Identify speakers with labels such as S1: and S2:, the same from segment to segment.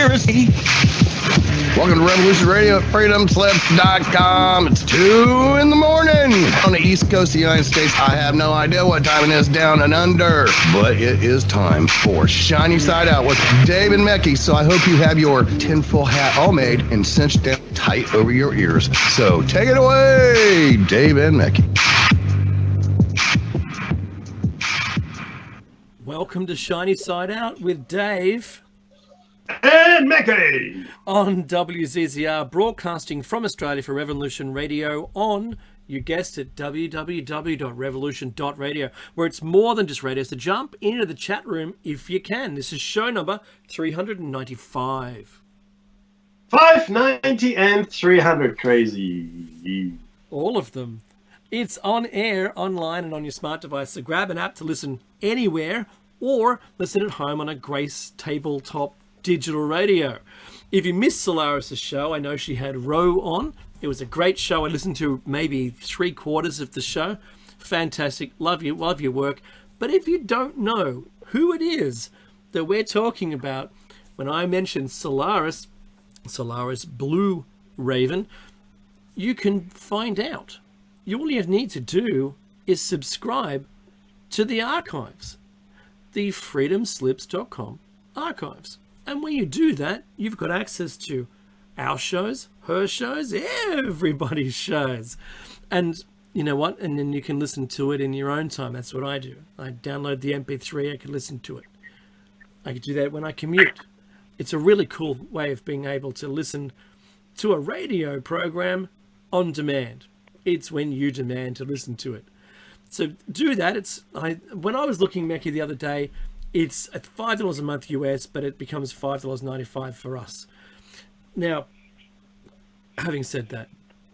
S1: conspiracy. Welcome to Revolution Radio at freedomslips.com. It's 2 in the morning on the East Coast of the United States. I have no idea what time it is down and under, but it is time for Shiny Side Out with Dave and Mecky. So I hope you have your tinfoil hat all made and cinched down tight over your ears. So take it away, Dave and Mecky.
S2: Welcome to Shiny Side Out with Dave
S3: and Mecky
S2: on WZZR, broadcasting from Australia for Revolution Radio on, you guessed it, www.revolution.radio, where it's more than just radio. So jump into the chat room if you can. This is show number 395.
S3: 590 and 300, crazy.
S2: All of them. It's on air, online, and on your smart device. So grab an app to listen anywhere or listen at home on a Grace tabletop digital radio. If you missed Solaris' show, I know she had Ro on. It was a great show. I listened to maybe 3/4 of the show. Fantastic. Love your work. But if you don't know who it is that we're talking about, when I mentioned Solaris Blue Raven, you can find out. All you need to do is subscribe to the archives, the freedomslips.com archives. And when you do that, you've got access to our shows, her shows, everybody's shows. And you know what? And then you can listen to it in your own time. That's what I do. I download the MP3, I can listen to it. I can do that when I commute. It's a really cool way of being able to listen to a radio program on demand. It's when you demand to listen to it. So do that. When I was looking, Mecky, the other day, it's at $5 a month US, but it becomes $5.95 for us. Now, having said that,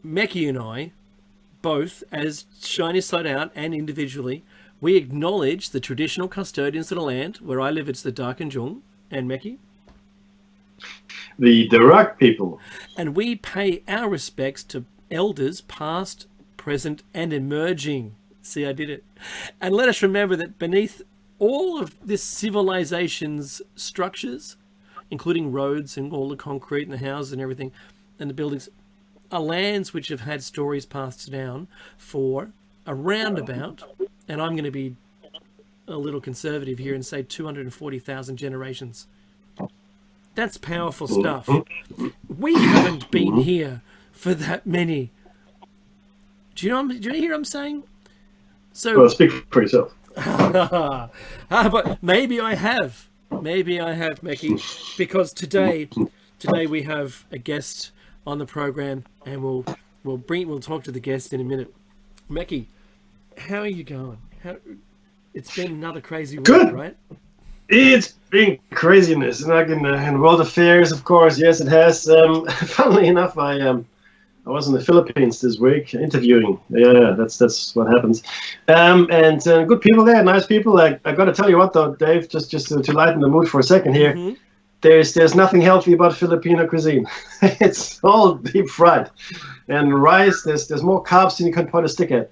S2: Mecky and I, both as Shiny Side Out and individually, we acknowledge the traditional custodians of the land. Where I live, it's the Darkinjung. And Mecky?
S3: The Darak people.
S2: And we pay our respects to elders past, present, and emerging. See, I did it. And let us remember that beneath all of this civilization's structures, including roads and all the concrete and the houses and everything and the buildings, are lands which have had stories passed down for around about, and I'm going to be a little conservative here and say 240,000 generations. That's powerful stuff. We haven't been here for that many. Do you hear what I'm saying? So,
S3: well, speak for yourself.
S2: But maybe I have, Mecky, because today we have a guest on the program, and we'll talk to the guest in a minute. Mecky, how are you going? It's been another crazy week,
S3: Good.
S2: Right?
S3: It's been craziness, like in world affairs, of course. Yes, it has. Funnily enough, I was in the Philippines this week interviewing. Yeah, that's what happens. And good people there, nice people. I got to tell you what, though, Dave, just to lighten the mood for a second here. Mm-hmm. There's nothing healthy about Filipino cuisine. It's all deep fried, and rice. There's more carbs than you can point a stick at.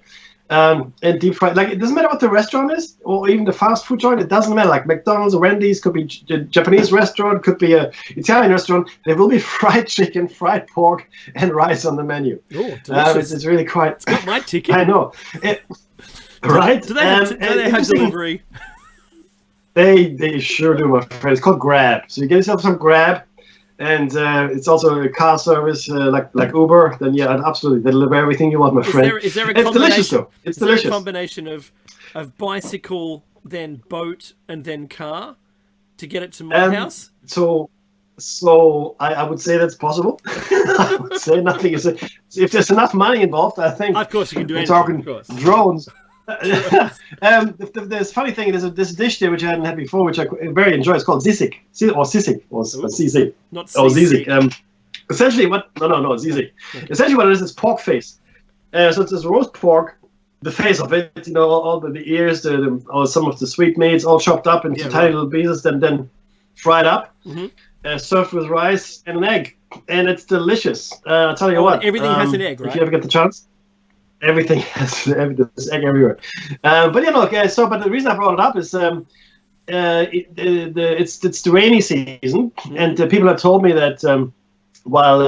S3: And deep fried, like, it doesn't matter what the restaurant is, or even the fast food joint. It doesn't matter. Like McDonald's or Wendy's, could be a Japanese restaurant, could be a Italian restaurant. There will be fried chicken, fried pork, and rice on the menu.
S2: Oh, delicious!
S3: It's really quite.
S2: It's got my ticket.
S3: I know. Right?
S2: Do they have delivery?
S3: They sure do, my friend. It's called Grab. So you get yourself some Grab, and it's also a car service like Uber. Then yeah, absolutely, they deliver everything you want, my friend.
S2: Is there a
S3: it's delicious, though. It's delicious.
S2: There a combination of bicycle, then boat, and then car to get it to my house?
S3: So I would say that's possible. I would say nothing is. If there's enough money involved, I think.
S2: Of course, you can do anything.
S3: Talking drones. There's funny thing. There's this dish there which I hadn't had before, which I very enjoy. It's called sisig, or sisig, or sisig.
S2: Not
S3: sisig. Essentially, what? No, sisig. Essentially, what it is pork face. So it's roast pork, the face of it. You know, all the ears, some of the sweetmeats, all chopped up into tiny little pieces, then fried up, served with rice and an egg, and it's delicious. I'll tell you what.
S2: Everything has an egg, right?
S3: If you ever get the chance. Everything has there's egg everywhere. But you know, okay, but the reason I brought it up is it's the rainy season, and people have told me that while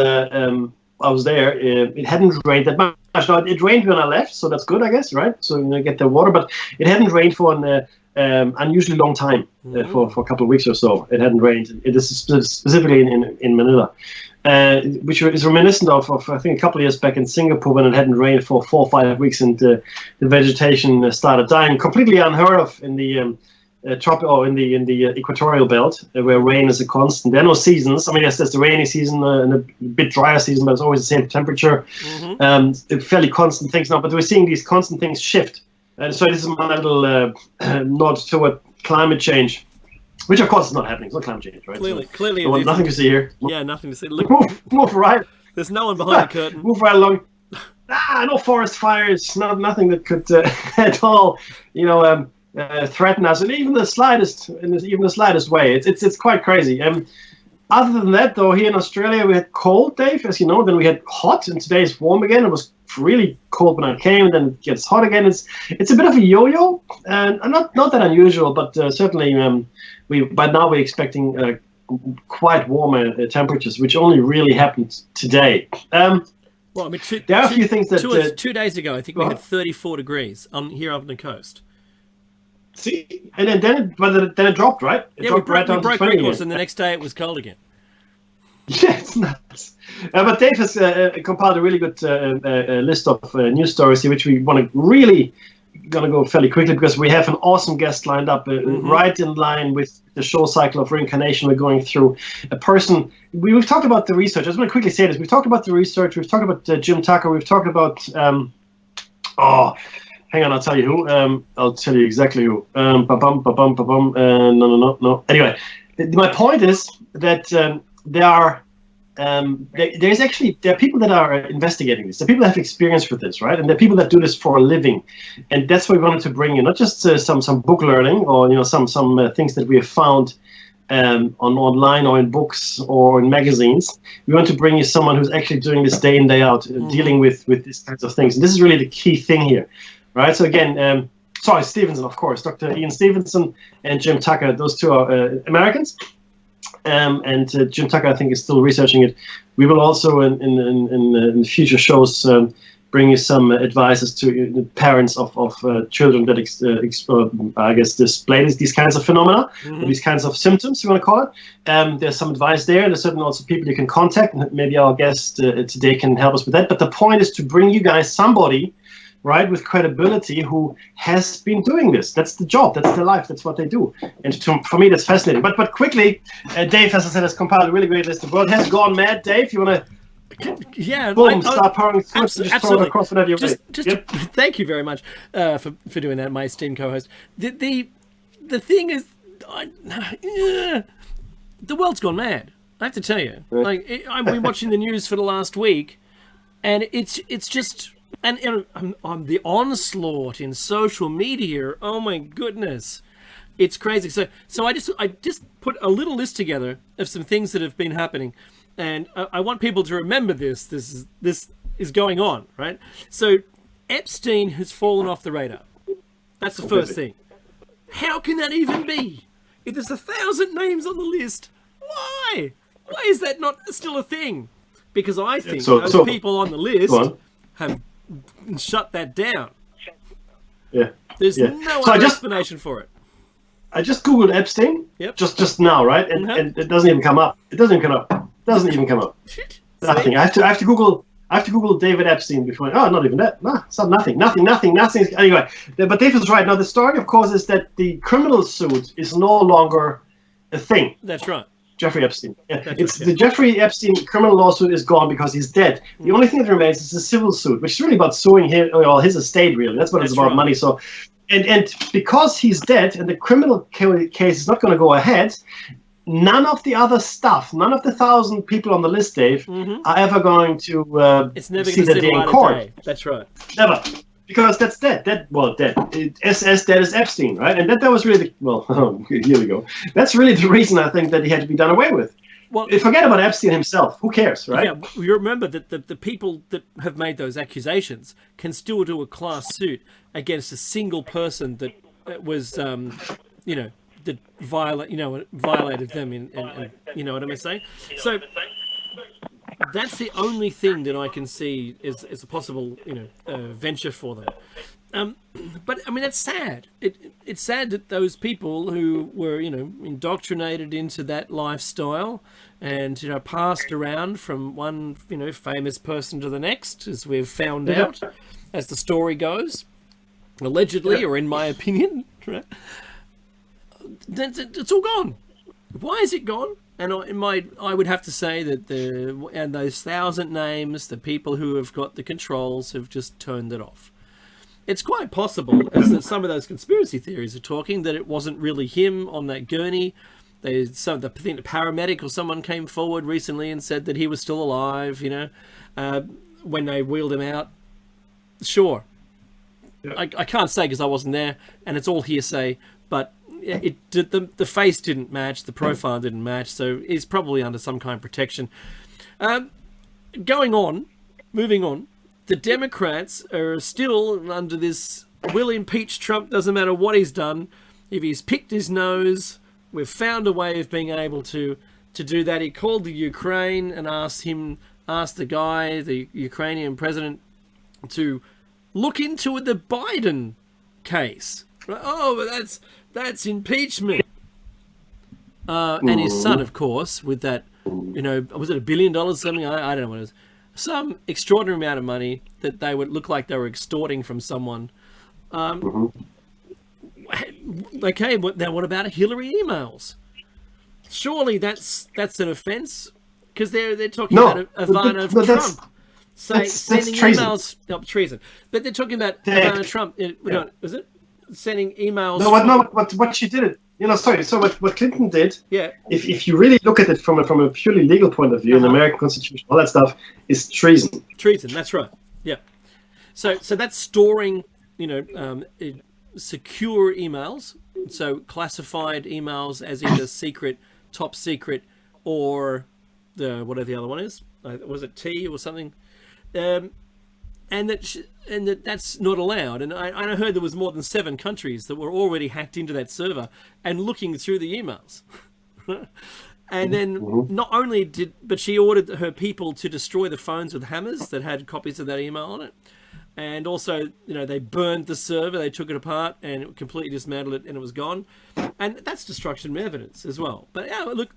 S3: I was there, it hadn't rained that much. Now, it rained when I left, so that's good, I guess, right? So you get the water, but it hadn't rained for an unusually long time, for a couple of weeks or so. It hadn't rained. It is specifically in Manila, which is reminiscent of I think a couple of years back in Singapore when it hadn't rained for 4 or 5 weeks and the vegetation started dying. Completely unheard of in the tropical in the equatorial belt, where rain is a constant. There are no seasons. I mean, yes, there's the rainy season and a bit drier season, but it's always the same temperature. Fairly constant things now, but we're seeing these constant things shift. And so this is my little nod toward climate change, which of course is not happening. It's not climate change, right?
S2: Clearly,
S3: so nothing to see here.
S2: Yeah, nothing to see. Look,
S3: move right.
S2: There's no one behind the curtain.
S3: Move right along. No forest fires. Nothing that could at all, threaten us, and even the slightest way. It's quite crazy. Other than that, though, here in Australia we had cold, Dave, as you know. Then we had hot, and today is warm again. It was really cold when I came, and then it gets hot again. It's a bit of a yo-yo, and not that unusual, but certainly by now we're expecting quite warmer temperatures, which only really happened today.
S2: Well, I mean,
S3: there are a few things that
S2: 2 days ago, I think we had 34 degrees here up on the coast.
S3: See, and then it dropped, right? It dropped right down to 20
S2: records, and the next day it was cold again.
S3: Yeah, it's nuts. But Dave has compiled a really good list of news stories here, which we want to really going to go fairly quickly because we have an awesome guest lined up right in line with the show cycle of Reincarnation. We're going through a person. We've talked about the research. I just want to quickly say this. We've talked about the research. We've talked about Jim Tucker. We've talked about hang on, I'll tell you who. I'll tell you exactly who. No. Anyway, my point is that there are people that are investigating this. There are people that have experience with this, right? And there are people that do this for a living, and that's why we wanted to bring you not just some book learning or some things that we have found online or in books or in magazines. We want to bring you someone who's actually doing this day in, day out, dealing with these kinds of things. And this is really the key thing here. Right, so again, Stevenson, of course, Dr. Ian Stevenson and Jim Tucker, those two are Americans, and Jim Tucker, I think, is still researching it. We will also, in future shows, bring you some advices to parents of children that, display these kinds of phenomena, these kinds of symptoms, you want to call it. There's some advice there. There's certainly also people you can contact, and maybe our guest today can help us with that. But the point is to bring you guys somebody, right, with credibility, who has been doing this. That's the job. That's their life. That's what they do. And for me, that's fascinating. But quickly, Dave, as I said, has compiled a really great list. The world has gone mad. Dave, you want to?
S2: Yeah,
S3: boom, start powering through. Just throw it across whenever you're ready.
S2: Thank you very much for doing that, my esteemed co-host. The thing is, the world's gone mad. I have to tell you. Like, I've been watching the news for the last week, and it's just. And on the onslaught in social media, oh my goodness, it's crazy. So I just put a little list together of some things that have been happening, and I want people to remember this. This is going on, right? So Epstein has fallen off the radar. That's the first thing. How can that even be? If there's 1,000 names on the list, why? Why is that not still a thing? Because I think those people on the list have shut that down.
S3: Yeah.
S2: There's no other explanation for it.
S3: I just Googled Epstein.
S2: Yep.
S3: Just now, right? And it doesn't even come up. Nothing. I have to Google David Epstein before. Oh, not even that. No, it's not nothing. Anyway, but Dave is right. Now the story, of course, is that the criminal suit is no longer a thing.
S2: That's right.
S3: Jeffrey Epstein. The Jeffrey Epstein criminal lawsuit is gone because he's dead. The only thing that remains is a civil suit, which is really about suing his estate. Really, that's what it's about, money. So, and because he's dead and the criminal case is not going to go ahead, none of the other stuff, none of the 1,000 people on the list, Dave, are ever going to see the day in court.
S2: That's right.
S3: Never. Because that's dead. Dead. As dead as Epstein, right? And that was really here we go. That's really the reason I think that he had to be done away with. Well, forget about Epstein himself. Who cares, right?
S2: Yeah, you remember that the people that have made those accusations can still do a class suit against a single person that was, violated them, and you know what I'm saying. So that's the only thing that I can see is a possible venture for them. But I mean, that's sad. It's sad that those people who were indoctrinated into that lifestyle and passed around from one famous person to the next, as we've found out, as the story goes, allegedly, or in my opinion, right? It's all gone. Why is it gone? And I would have to say that those 1,000 names, the people who have got the controls have just turned it off. It's quite possible, as that some of those conspiracy theories are talking, that it wasn't really him on that gurney. I think the paramedic or someone came forward recently and said that he was still alive, when they wheeled him out. Sure. Yeah. I can't say because I wasn't there, and it's all hearsay, but the face didn't match, the profile didn't match, so he's probably under some kind of protection. Moving on, the Democrats are still under this, we'll impeach Trump, doesn't matter what he's done. If he's picked his nose, we've found a way of being able to do that. He called the Ukraine and asked the Ukrainian president, to look into the Biden case. Oh, but that's impeachment. And his son, of course, with that, was it $1 billion or something? I don't know what it is. Some extraordinary amount of money that they would look like they were extorting from someone. Okay, now what about Hillary emails? Surely that's an offence, because they're talking about Ivana Trump sending emails. No, treason. But they're talking about Ivana Trump. Was it sending emails?
S3: What she did it. Sorry. So what Clinton did,
S2: yeah.
S3: If you really look at it from a purely legal point of view, in the American Constitution, all that stuff is treason.
S2: Treason. That's right. Yeah. So that's storing, secure emails. So classified emails as either secret, top secret, or whatever the other one is. Was it T or something? And that's not allowed. And I heard there was more than 7 countries that were already hacked into that server and looking through the emails. And then not only but she ordered her people to destroy the phones with hammers that had copies of that email on it. And also, they burned the server, they took it apart and completely dismantled it, and it was gone. And that's destruction of evidence as well. But yeah, look,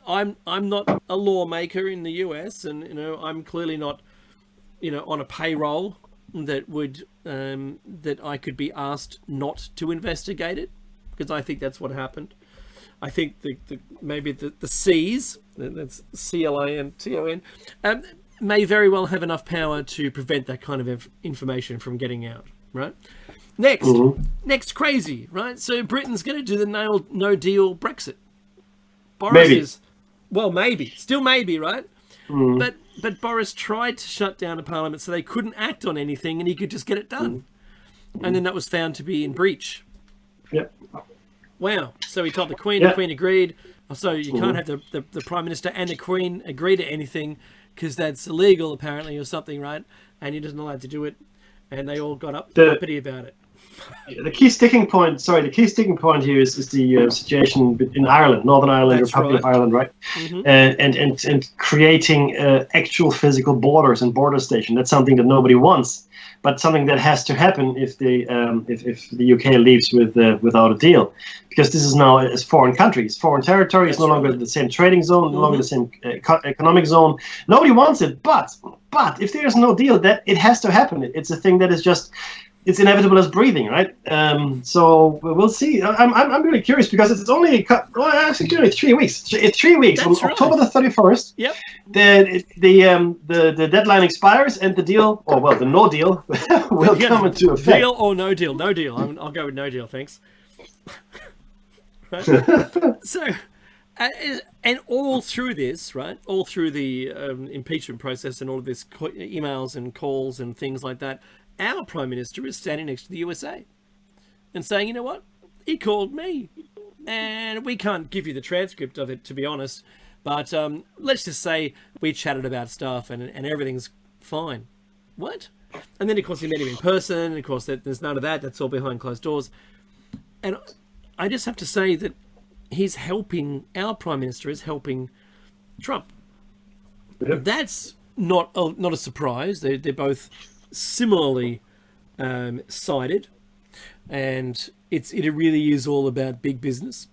S2: I'm not a lawmaker in the US, and I'm clearly not on a payroll that would that I could be asked not to investigate it, because I think that's what happened. I think maybe the C's, that's CLANTON, may very well have enough power to prevent that kind of information from getting out. Right. Next crazy. Right. So Britain's going to do the no deal Brexit. Boris maybe, still maybe, right? But Boris tried to shut down a parliament so they couldn't act on anything, and he could just get it done. And then that was found to be in breach.
S3: Yep.
S2: Wow. So he told the Queen, the Queen agreed. So you can't have the Prime Minister and the Queen agree to anything, because that's illegal apparently, or something, right? And he doesn't allowed to do it. And they all got uppity about it.
S3: The key sticking point here is the situation in Ireland, Northern Ireland,
S2: That's
S3: Republic
S2: right.
S3: of Ireland, right? And creating actual physical borders and border station. That's something that nobody wants, but something that has to happen if the UK leaves without a deal, because this is now as foreign countries, foreign territory. It's no longer the same trading zone, no longer the same economic zone. Nobody wants it, but if there is no deal, that it has to happen. It's a thing that is just. It's inevitable as breathing, right? So we'll see. I'm really curious, because it's only actually 3 weeks. It's 3 weeks.
S2: That's
S3: on October the 31st.
S2: Yep.
S3: The deadline expires, and the deal, the no deal, will come into effect.
S2: Deal or no deal? No deal. I'll go with no deal. Thanks. Right? So, and all through this, right? All through the impeachment process and all of this emails and calls and things like that. Our Prime Minister is standing next to the USA and saying, you know what? He called me. And we can't give you the transcript of it, to be honest. But let's just say we chatted about stuff and everything's fine. What? And then, of course, he met him in person. And, of course, there's none of that. That's all behind closed doors. And I just have to say that he's helping, our Prime Minister is helping Trump.
S3: Yep.
S2: That's not a surprise. They're both similarly sided, and it really is all about big business.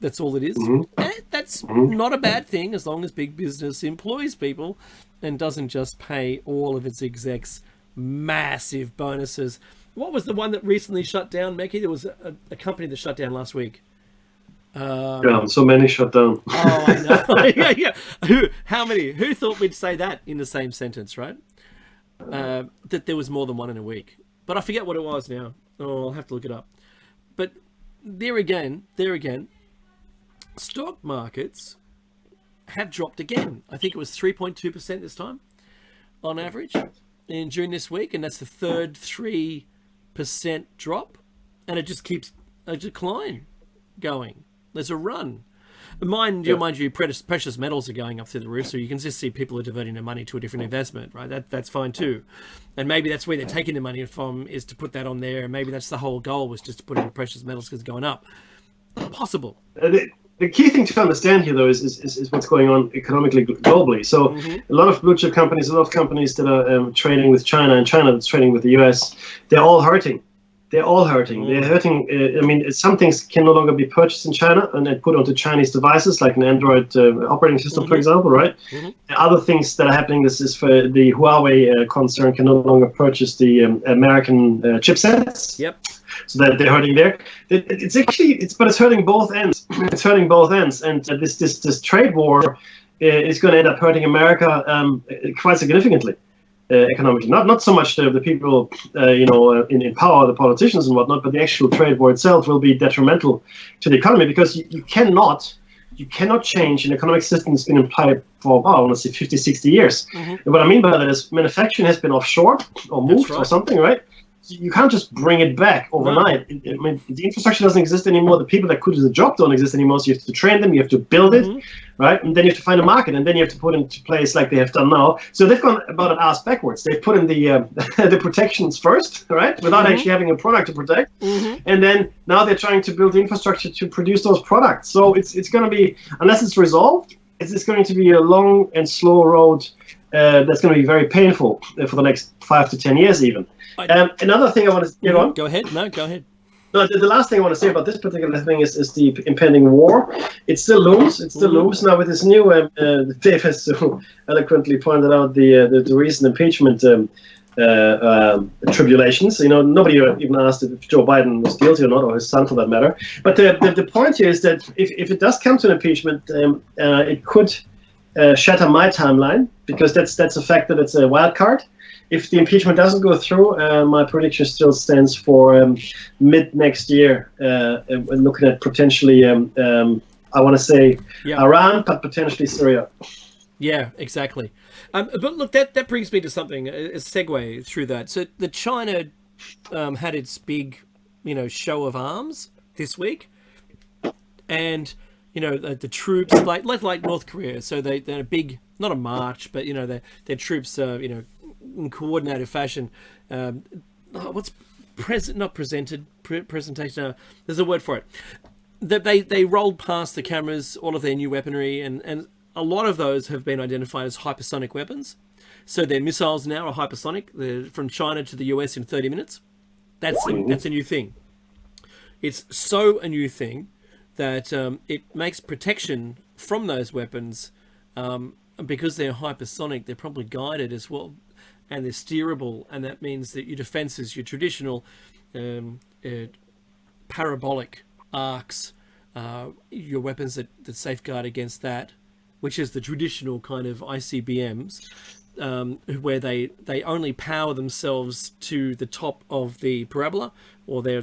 S2: That's all it is. And that's not a bad thing as long as big business employs people and doesn't just pay all of its execs massive bonuses. What was the one that recently shut down, Mekhi? There was a company that shut down last week.
S3: So many shut down.
S2: Oh, I know. yeah. How many? Who thought we'd say that in the same sentence, right? That there was more than one in a week. But I forget what it was now. Oh, I'll have to look it up. But there again, stock markets have dropped again. I think it was 3.2% this time on average in June this week, and that's the third 3% drop, and it just keeps a decline going. There's a run. Mind you, precious metals are going up through the roof, so you can just see people are diverting their money to a different investment, right? That's fine too. And maybe that's where they're taking the money from, is to put that on there, and maybe that's the whole goal, was just to put it in precious metals because it's going up. Possible.
S3: The key thing to understand here, though, is what's going on economically globally. So a lot of blue chip companies, a lot of companies that are trading with China, and China that's trading with the US, they're all hurting. They're hurting. I mean, some things can no longer be purchased in China and then put onto Chinese devices, like an Android operating system, for example, right? Other things that are happening, this is for the Huawei concern, can no longer purchase the American chipsets.
S2: Yep.
S3: So that they're hurting there. But it's hurting both ends. It's hurting both ends, and this trade war is going to end up hurting America quite significantly. Economically, not so much the people in power, the politicians and whatnot, but the actual trade war itself will be detrimental to the economy, because you cannot change an economic system that's been in play for, I want to say 50, 60 years. And what I mean by that is manufacturing has been offshore or moved or something, right? You can't just bring it back overnight. No. I mean, the infrastructure doesn't exist anymore. The people that could do the job don't exist anymore. So you have to train them. You have to build it, right? And then you have to find a market, and then you have to put it into place like they have done now. So they've gone about an ass backwards. They've put in the the protections first, right, without actually having a product to protect. And then now they're trying to build the infrastructure to produce those products. So it's going to be, unless it's resolved, it's going to be a long and slow road that's going to be very painful for the next 5 to 10 years even. Another thing I want to get on.
S2: Go ahead. No, go ahead.
S3: No, the last thing I want to say about this particular thing is the impending war. It still looms. It still looms now with this new. Dave has so eloquently pointed out the recent impeachment tribulations. You know, nobody even asked if Joe Biden was guilty or not, or his son for that matter. But the point here is that if it does come to an impeachment, it could shatter my timeline, because that's a fact that it's a wild card. If the impeachment doesn't go through, my prediction still stands for mid next year. Looking at potentially, I want to say Iran, but potentially Syria.
S2: Yeah, exactly. But look, that brings me to something, a segue through that. So the China had its big, show of arms this week, and the troops like North Korea. So they're a big, not a march, but their troops, in coordinated fashion. What's presentation? There's a word for it. That they rolled past the cameras all of their new weaponry, and a lot of those have been identified as hypersonic weapons. So their missiles now are hypersonic. They're from China to the US in 30 minutes. That's a new thing. It's so a new thing that it makes protection from those weapons, because they're hypersonic, they're probably guided as well, and they're steerable, and that means that your defenses, your traditional parabolic arcs, your weapons that safeguard against that, which is the traditional kind of ICBMs, where they only power themselves to the top of the parabola or their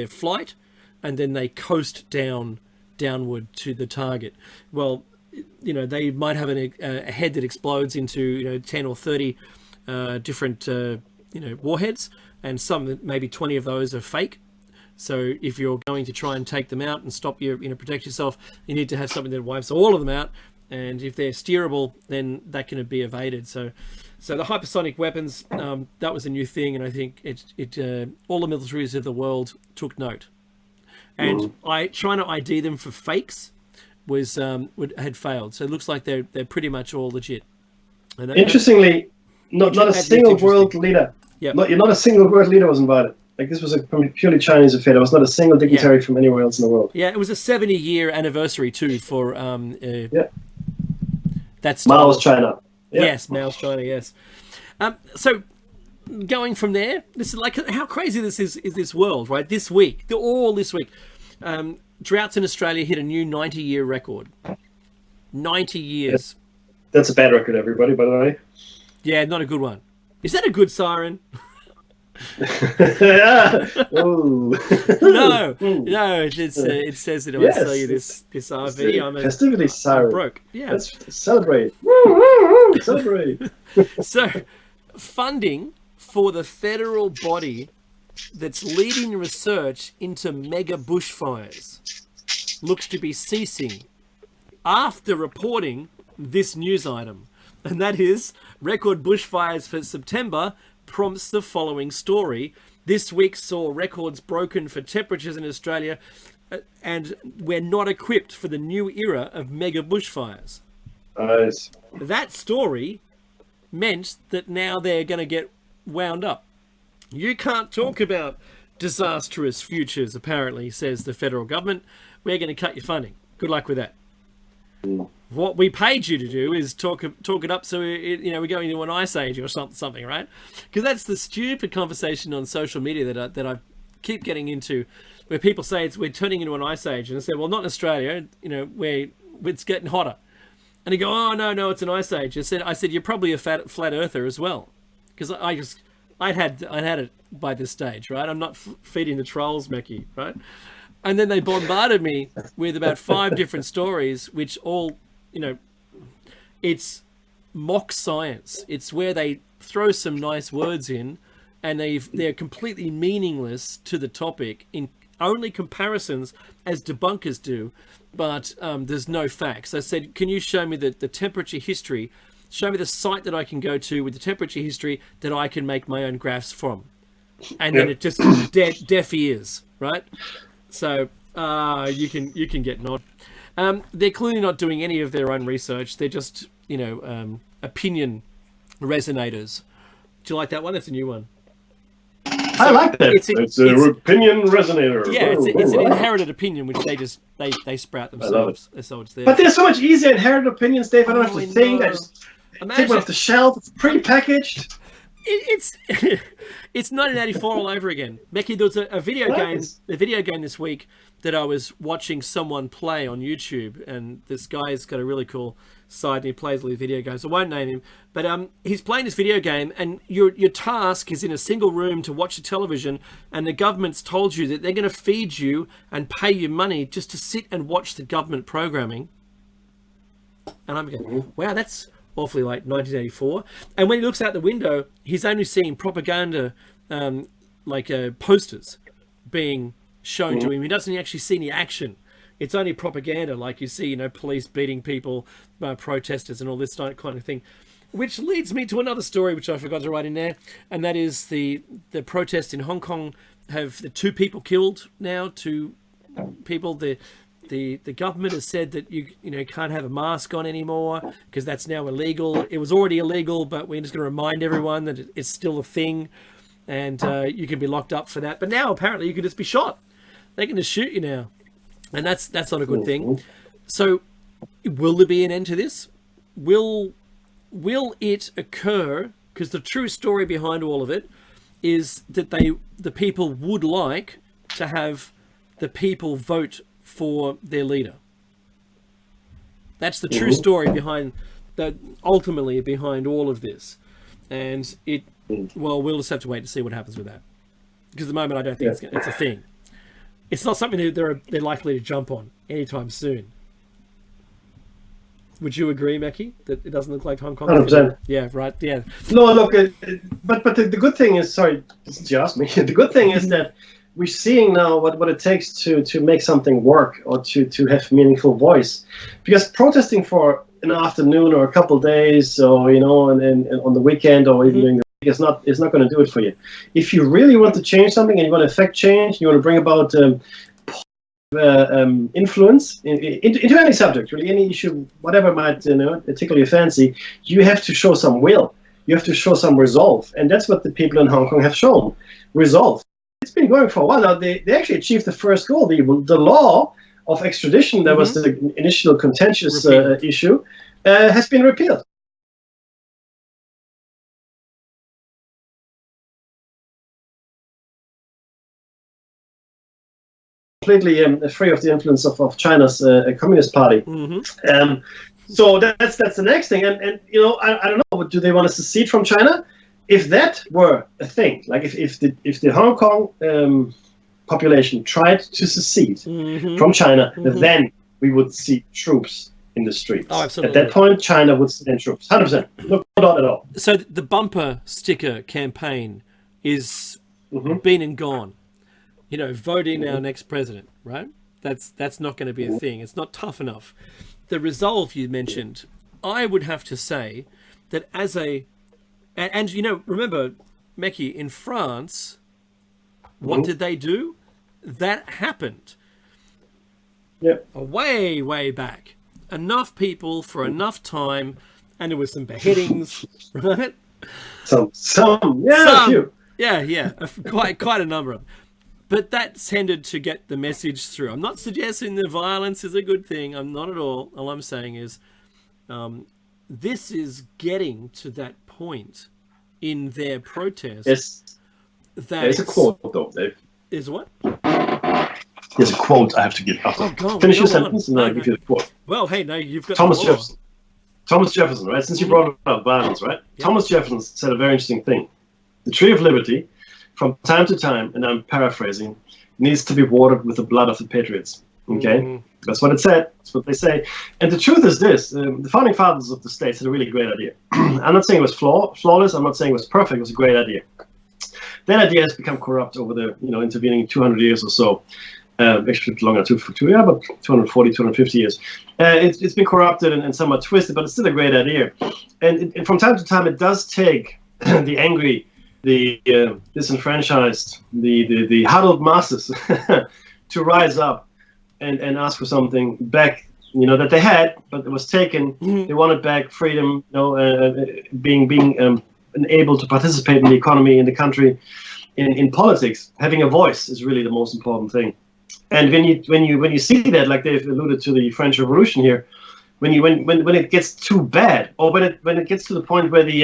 S2: flight, and then they coast downward to the target. Well, they might have a head that explodes into 10 or 30 different warheads, and maybe 20 of those are fake. So if you're going to try and take them out and stop protect yourself, you need to have something that wipes all of them out. And if they're steerable, then that can be evaded. So the hypersonic weapons, that was a new thing, and I think it all the militaries of the world took note. And I trying to ID them for fakes had failed. So it looks like they're pretty much all legit. And
S3: Interestingly, not a single world leader.
S2: Yep.
S3: Not a single world leader was invited. Like, this was a purely Chinese affair. There was not a single dignitary from anywhere else in the world.
S2: Yeah, it was a 70-year anniversary too for that's
S3: Mao's China. Yeah.
S2: Yes, Mao's China. Yes. So going from there, this is like how crazy this is this world, right? This week, droughts in Australia hit a new 90-year record. 90 years.
S3: That's a bad record, everybody, by the way.
S2: Yeah, not a good one. Is that a good siren?
S3: Oh.
S2: No. It says that I sell you this RV. I'm a
S3: festivity siren.
S2: I'm broke. Yeah.
S3: Let's celebrate. Celebrate.
S2: So, funding for the federal body that's leading research into mega bushfires looks to be ceasing after reporting this news item. And that is, record bushfires for September prompts the following story. This week saw records broken for temperatures in Australia, and we're not equipped for the new era of mega bushfires.
S3: Nice.
S2: That story meant that now they're going to get wound up. You can't talk about disastrous futures, apparently, says the federal government. We're going to cut your funding. Good luck with that. What we paid you to do is talk it up, so we're going into an ice age or something, right? Because that's the stupid conversation on social media that I keep getting into, where people say we're turning into an ice age, and I say, well, not in Australia, where it's getting hotter, and they go, oh no, it's an ice age. I said you're probably a flat earther as well, because I'd had it by this stage, right? I'm not feeding the trolls, Mackie, right? And then they bombarded me with about 5 different stories, which all, it's mock science. It's where they throw some nice words in, and they're completely meaningless to the topic, in only comparisons as debunkers do, but there's no facts. I said, can you show me the temperature history? Show me the site that I can go to with the temperature history that I can make my own graphs from. And then it just deaf ears, right? So you can get nod. They're clearly not doing any of their own research. They're just opinion resonators. Do you like that one? That's a new one.
S3: I like that. It's an opinion resonator.
S2: Yeah, it's an inherited opinion which they sprout themselves. So it's there.
S3: But there's so much easier inherited opinions, Dave. I don't have to think. I just take one off the shelf. It's pre-packaged.
S2: It's 1984 all over again. Becky, there was a video game this week that I was watching someone play on YouTube, and this guy's got a really cool side, and he plays all these video games. I won't name him, but he's playing this video game, and your task is in a single room to watch the television, and the government's told you that they're going to feed you and pay you money just to sit and watch the government programming. And I'm going, wow, that's awfully like 1984. And when he looks out the window, he's only seeing propaganda, posters being shown to him. He doesn't actually see any action. It's only propaganda, like you see, police beating people, protesters, and all this kind of thing. Which leads me to another story, which I forgot to write in there, and that is the protests in Hong Kong have the 2 people killed now. 2 people. The government has said that you can't have a mask on anymore because that's now illegal. It was already illegal, but we're just going to remind everyone that it's still a thing, and you can be locked up for that. But now apparently you can just be shot. They can just shoot you now, and that's not a good thing. So, will there be an end to this? Will it occur? Because the true story behind all of it is that the people would like to have the people vote for their leader. That's the true story ultimately behind all of this. And we'll just have to wait to see what happens with that. Because at the moment I don't think it's a thing. It's not something that they're likely to jump on anytime soon. Would you agree, Mackie, that it doesn't look like Hong Kong?
S3: 100%.
S2: Yeah, right. Yeah.
S3: No, look, but the good thing is, sorry, since you asked me, the good thing is that we're seeing now what it takes to make something work or to have meaningful voice. Because protesting for an afternoon or a couple of days, or and on the weekend or even during the week is not going to do it for you. If you really want to change something and you want to affect change, you want to bring about influence into any subject, really, any issue, whatever might tickle your fancy, you have to show some will. You have to show some resolve, and that's what the people in Hong Kong have shown. Resolve. It's been going for a while now. They actually achieved the first goal. The law of extradition, that was the initial contentious issue, has been repealed. Completely free of the influence of China's Communist Party. So that's the next thing. And I don't know, do they want to secede from China? If that were a thing, like if the Hong Kong population tried to secede from China, then we would see troops in the streets.
S2: Oh, absolutely.
S3: At that point, China would send troops. 100%. No doubt at all.
S2: So the bumper sticker campaign is been and gone. Vote in our next president, right? That's not going to be a thing. It's not tough enough. The resolve you mentioned, I would have to say that and remember, Meki, in France, what did they do? That happened.
S3: Yep.
S2: Way, way back. Enough people for enough time, and there was some beheadings, right?
S3: Some, a few.
S2: Yeah, quite a number of them. But that tended to get the message through. I'm not suggesting that violence is a good thing. I'm not at all. All I'm saying is this is getting to that point in their protest.
S3: Yes. There's a quote, though, Dave.
S2: Is what?
S3: There's a quote I have to give. Finish your sentence and then I'll give you the quote.
S2: Well, hey, no, you've got
S3: Thomas Jefferson. Thomas Jefferson, right? Since you brought up violence, right? Yep. Thomas Jefferson said a very interesting thing. The tree of liberty, from time to time, and I'm paraphrasing, needs to be watered with the blood of the patriots. Okay? That's what it said. That's what they say. And the truth is this. The founding fathers of the states had a really great idea. I'm not saying it was flawless. I'm not saying it was perfect. It was a great idea. That idea has become corrupt over the intervening 200 years or so. Actually longer, but 240, 250 years. It's been corrupted and somewhat twisted, but it's still a great idea. And from time to time, it does take the angry, the disenfranchised, the huddled masses to rise up and ask for something back, that they had, but it was taken. They wanted back freedom, being able to participate in the economy, in the country, in politics. Having a voice is really the most important thing. And when you see that, like they've alluded to the French Revolution here, when it gets too bad, or when it gets to the point where the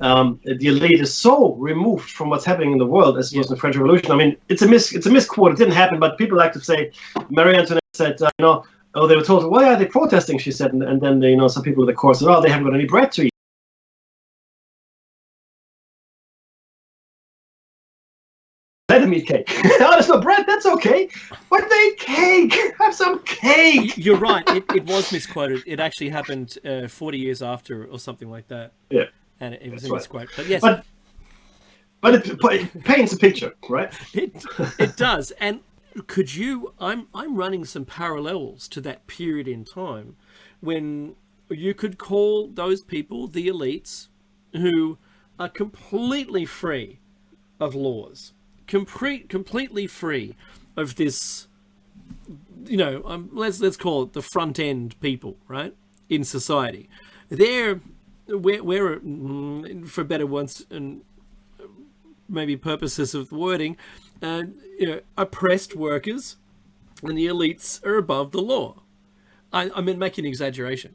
S3: elite is so removed from what's happening in the world, as it was in the French Revolution. I mean, it's a misquote. It didn't happen, but people like to say Marie Antoinette said, they were told, why are they protesting? She said, and then some people in the court said, they haven't got any bread to eat. Let them eat cake. There's no bread. That's okay. But they eat cake. Have some cake.
S2: You're right. It was misquoted. It actually happened 40 years after, or something like that.
S3: Yeah.
S2: And it was a misquote. But yes.
S3: But it paints a picture, right?
S2: It does. And could you? I'm running some parallels to that period in time when you could call those people the elites, who are completely free of laws. Completely free of this, let's call it the front end people, right, in society. We're for better ones and maybe purposes of wording, oppressed workers, and the elites are above the law. I mean, making an exaggeration,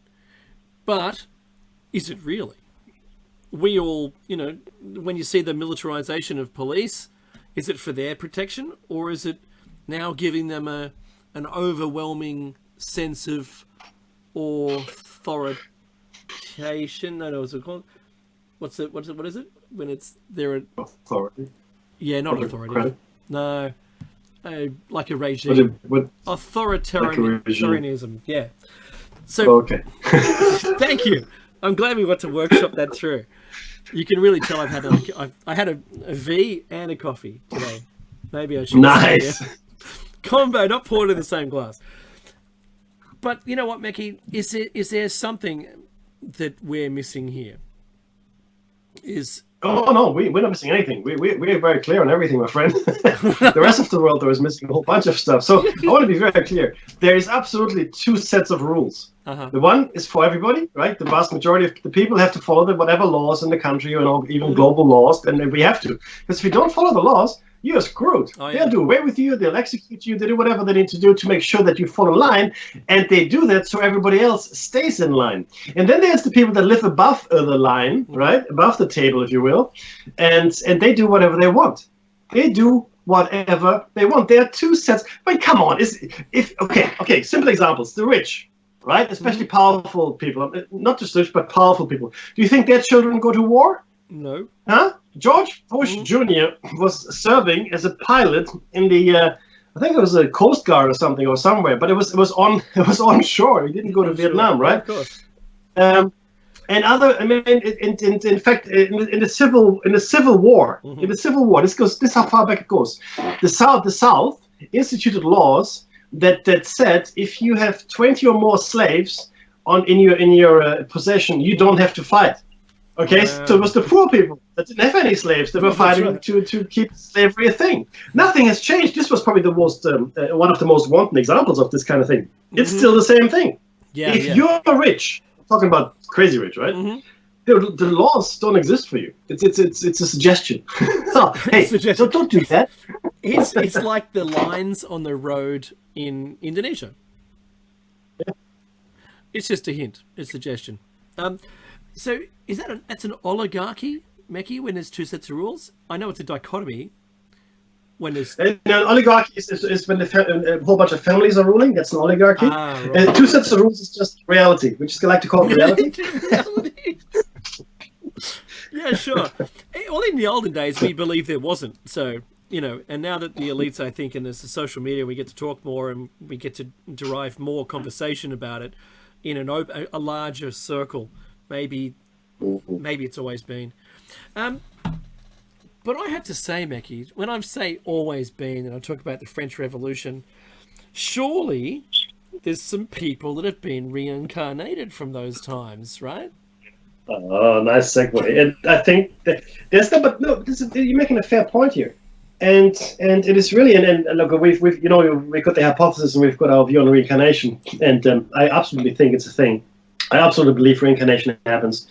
S2: but is it really? We all, when you see the militarization of police, is it for their protection, or is it now giving them an overwhelming sense of authoritation? No, what's it called? What is it? When it's they're
S3: authority.
S2: Yeah, not authority. Credit. No, like a regime. Authoritarianism. Yeah. So
S3: okay.
S2: Thank you. I'm glad we got to workshop that through. You can really tell I had a V and a coffee today. Maybe I should.
S3: Nice.
S2: Say, combo, not poured in the same glass. But you know what, Meki? Is there something that we're missing here?
S3: Oh no, we're not missing anything. We're very clear on everything, my friend. The rest of the world, though, is missing a whole bunch of stuff. So I want to be very clear. There is absolutely two sets of rules. The one is for everybody, right? The vast majority of the people have to follow whatever laws in the country, even global laws, and we have to. Because if you don't follow the laws, you're screwed. Oh, yeah. They'll do away with you. They'll execute you. They do whatever they need to do to make sure that you fall in line, and they do that so everybody else stays in line. And then there's the people that live above the line, right, above the table, if you will, and they do whatever they want. They do whatever they want. There are two sets. But come on, okay. Simple examples. The rich, right, especially powerful people, not just rich but powerful people. Do you think their children go to war?
S2: No.
S3: Huh? George Bush Jr. was serving as a pilot in the, I think it was a Coast Guard or something or somewhere, but it was onshore. He didn't go to Vietnam, right? Of course. And other, I mean, in fact, in the Civil War, this is how far back it goes. The South instituted laws that said if you have 20 or more slaves in your possession, you don't have to fight. Okay, so it was the poor people that didn't have any slaves that were fighting to keep slavery a thing. Nothing has changed. This was probably the most one of the most wanton examples of this kind of thing. It's still the same thing. If you're rich, I'm talking about crazy rich, right? The laws don't exist for you. It's a suggestion. Hey, so don't do that.
S2: It's like the lines on the road in Indonesia. Yeah. It's just a hint, a suggestion. So is that's an oligarchy, Meki, when there's two sets of rules? I know it's a dichotomy when there's...
S3: An oligarchy is when a whole bunch of families are ruling. That's an oligarchy. Right. Two sets of rules is just reality. We just like to call it reality.
S2: Yeah, sure. Well, in the olden days, we believed there wasn't. So, and now that the elites, I think, and there's the social media, we get to talk more and we get to derive more conversation about it in a larger circle. Maybe it's always been. But I have to say, Meki, when I say always been and I talk about the French Revolution, surely there's some people that have been reincarnated from those times, right?
S3: Oh, nice segue. And I think that you're making a fair point here. And it is really, and look, we've got the hypothesis and we've got our view on reincarnation. And I absolutely think it's a thing. I absolutely believe reincarnation happens,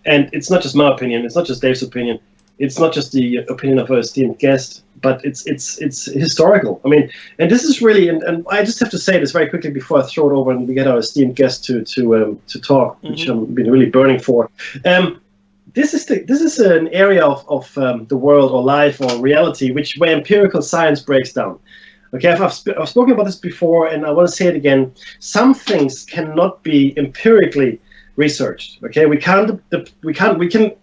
S3: and it's not just my opinion. It's not just Dave's opinion. It's not just the opinion of our esteemed guest, but it's historical. I mean, and this is really, and I just have to say this very quickly before I throw it over and we get our esteemed guest to talk, which I've been really burning for. This is an area of the world or life or reality where empirical science breaks down. Okay, I've spoken about this before, and I want to say it again. Some things cannot be empirically researched. Okay, we can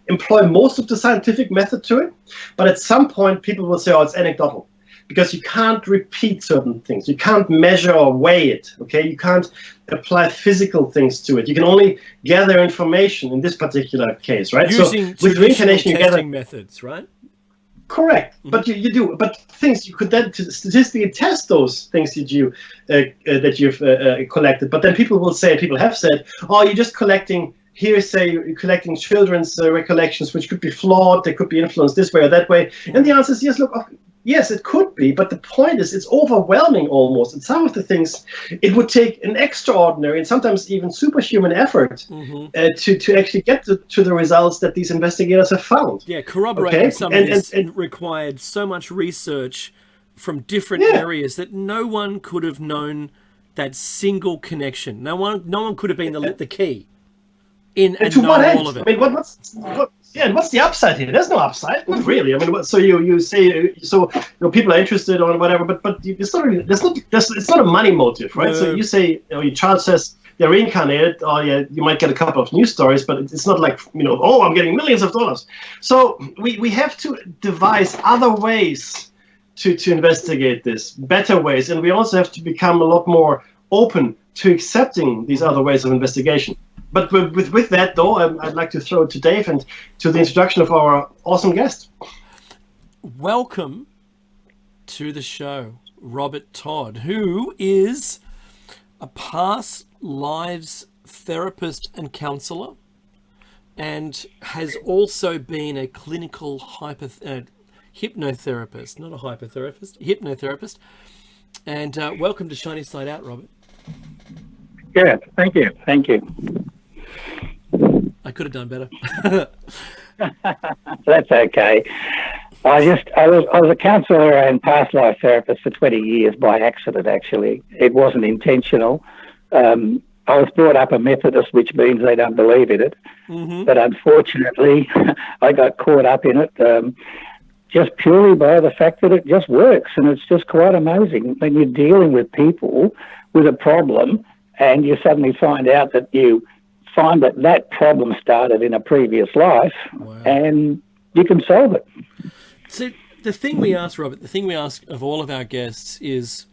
S3: employ most of the scientific method to it, but at some point people will say, "Oh, it's anecdotal," because you can't repeat certain things. You can't measure or weigh it. Okay, you can't apply physical things to it. You can only gather information in this particular case, right?
S2: Using
S3: so with reincarnation, you gather
S2: methods, right?
S3: Correct, but you do. But things you could then statistically test those things that you've collected. But then people have said, "Oh, you're just collecting hearsay. You're collecting children's recollections, which could be flawed. They could be influenced this way or that way." And the answer is yes. Look, yes, it could be. But the point is, it's overwhelming almost. And some of the things, it would take an extraordinary and sometimes even superhuman effort to actually get to the results that these investigators have found.
S2: Yeah, corroborating something and required so much research from different areas that no one could have known that single connection. No one could have been the key in and known all of it.
S3: I mean, and what's the upside here? There's no upside, not really. I mean, so you say people are interested or whatever, but it's not really. It's not a money motive, right? No. So you say your child says they're reincarnated. Oh yeah, you might get a couple of news stories, but it's not like oh, I'm getting millions of dollars. So we have to devise other ways to investigate this, better ways, and we also have to become a lot more open to accepting these other ways of investigation. But with that, though, I'd like to throw it to Dave and to the introduction of our awesome guest.
S2: Welcome to the show, Robert Todd, who is a past lives therapist and counselor, and has also been a clinical hypnotherapist, not a hypotherapist, hypnotherapist. And welcome to Shiny Side Out, Robert.
S4: Yeah, thank you.
S2: I could have done better.
S4: That's okay. I was a counsellor and past life therapist for 20 years by accident, actually. It wasn't intentional. I was brought up a Methodist, which means they don't believe in it. Mm-hmm. But unfortunately, I got caught up in it just purely by the fact that it just works. And it's just quite amazing when you're dealing with people with a problem and you suddenly find out that that problem started in a previous life. Wow. And you can solve it.
S2: So the thing we ask, Robert, of all of our guests is,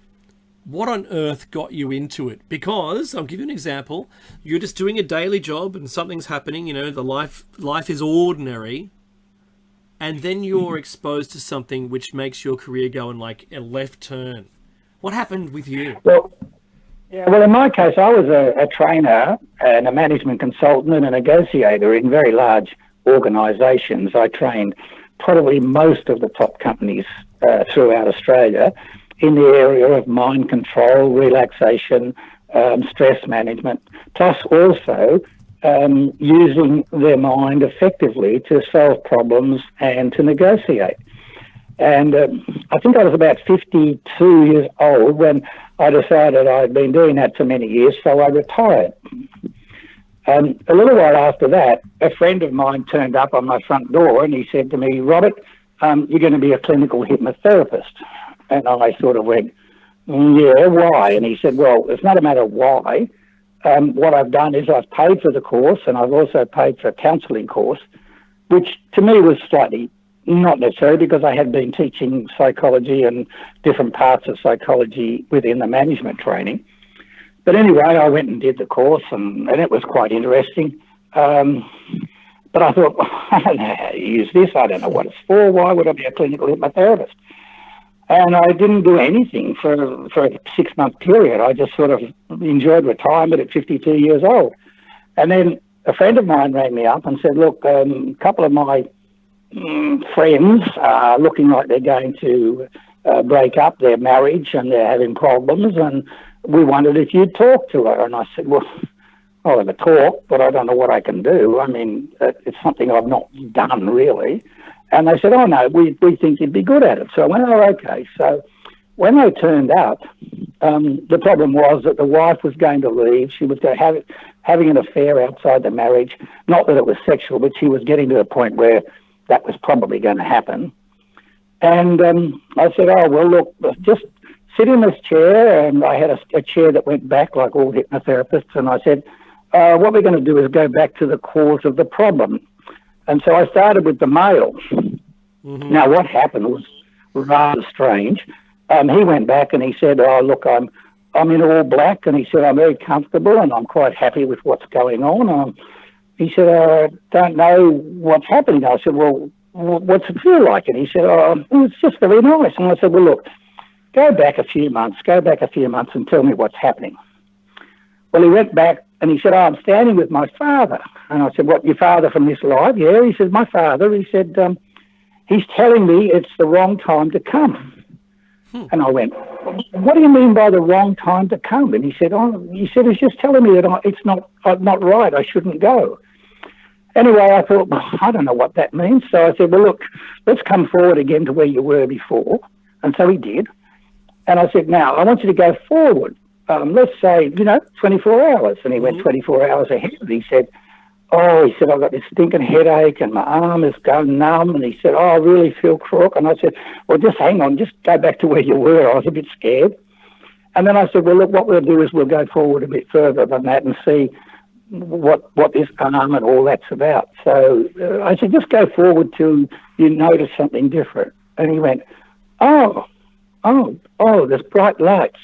S2: what on earth got you into it? Because I'll give you an example. You're just doing a daily job and something's happening, the life is ordinary. And then you're exposed to something which makes your career go in like a left turn. What happened with you?
S4: Well, in my case, I was a trainer and a management consultant and a negotiator in very large organisations. I trained probably most of the top companies throughout Australia in the area of mind control, relaxation, stress management, plus also using their mind effectively to solve problems and to negotiate. And I think I was about 52 years old when I decided I'd been doing that for many years, so I retired. A little while after that, a friend of mine turned up on my front door and he said to me, "Robert, you're going to be a clinical hypnotherapist." And I sort of went, "Yeah, why?" And he said, "Well, it's not a matter of why. What I've done is I've paid for the course and I've also paid for a counselling course," which to me was slightly not necessary because I had been teaching psychology and different parts of psychology within the management training. But anyway, I went and did the course and it was quite interesting. But I thought, I don't know how to use this. I don't know what it's for. Why would I be a clinical hypnotherapist? And I didn't do anything for a 6-month period. I just sort of enjoyed retirement at 52 years old. And then a friend of mine rang me up and said, "Look, a couple of my friends are looking like they're going to break up their marriage and they're having problems, and we wondered if you'd talk to her." And I said, "Well, I'll have a talk, but I don't know what I can do. I mean, it's something I've not done really." And they said, "Oh, no, we think you'd be good at it." So I went, "Oh, okay." So when they turned up, the problem was that the wife was going to leave. She was having an affair outside the marriage. Not that it was sexual, but she was getting to the point where that was probably going to happen. And I said, "Oh, well, look, just sit in this chair." And I had a chair that went back like all hypnotherapists. And I said, "What we're going to do is go back to the cause of the problem." And so I started with the male. Mm-hmm. Now, what happened was rather strange. He went back and he said, "Oh, look, I'm in all black." And he said, "I'm very comfortable and I'm quite happy with what's going on." He said, "I don't know what's happening." I said, "Well, what's it feel like?" And he said, "Oh, it's just very nice." And I said, "Well, look, go back a few months and tell me what's happening." Well, he went back and he said, "Oh, I'm standing with my father." And I said, "What, your father from this life?" "Yeah." He said, "My father," he said, "he's telling me it's the wrong time to come." And I went, "What do you mean by the wrong time to come?" And he said, "He's just telling me that it's not right. I shouldn't go." Anyway, I thought, well, I don't know what that means. So I said, "Well, look, let's come forward again to where you were before." And so he did. And I said, "Now, I want you to go forward. Let's say, 24 hours. And he went 24 hours ahead. And he said, "I've got this stinking headache and my arm is going numb." And he said, "Oh, I really feel crook." And I said, "Well, just hang on, just go back to where you were." I was a bit scared. And then I said, "Well, look, what we'll do is we'll go forward a bit further than that and see what this arm and all that's about." So I said, "Just go forward till you notice something different." And he went, oh, there's bright lights."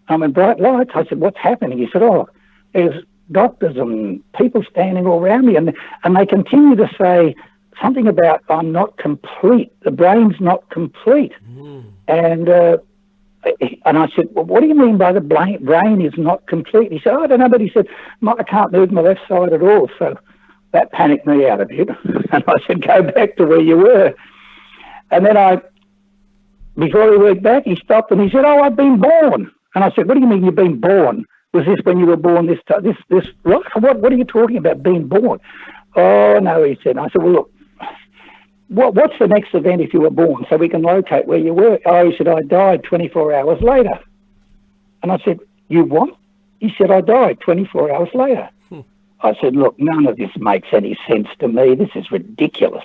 S4: Bright lights? I said, "What's happening?" He said, "Oh, there's doctors and people standing all around me, and they continue to say something about I'm not complete. The brain's not complete." And I said, "Well, what do you mean by the brain is not complete?" He said, "Oh, I don't know," but he said, "I can't move my left side at all." So that panicked me out a bit. And I said, go back to where you were. And then before he went back, he stopped and he said, oh, I've been born. And I said, what do you mean you've been born? Was this when you were born this what are you talking about, being born? Oh, no, he said. I said, well, look, what's the next event if you were born so we can locate where you were? Oh, he said, I died 24 hours later. And I said, you what? He said, I died 24 hours later. I said, look, none of this makes any sense to me. This is ridiculous.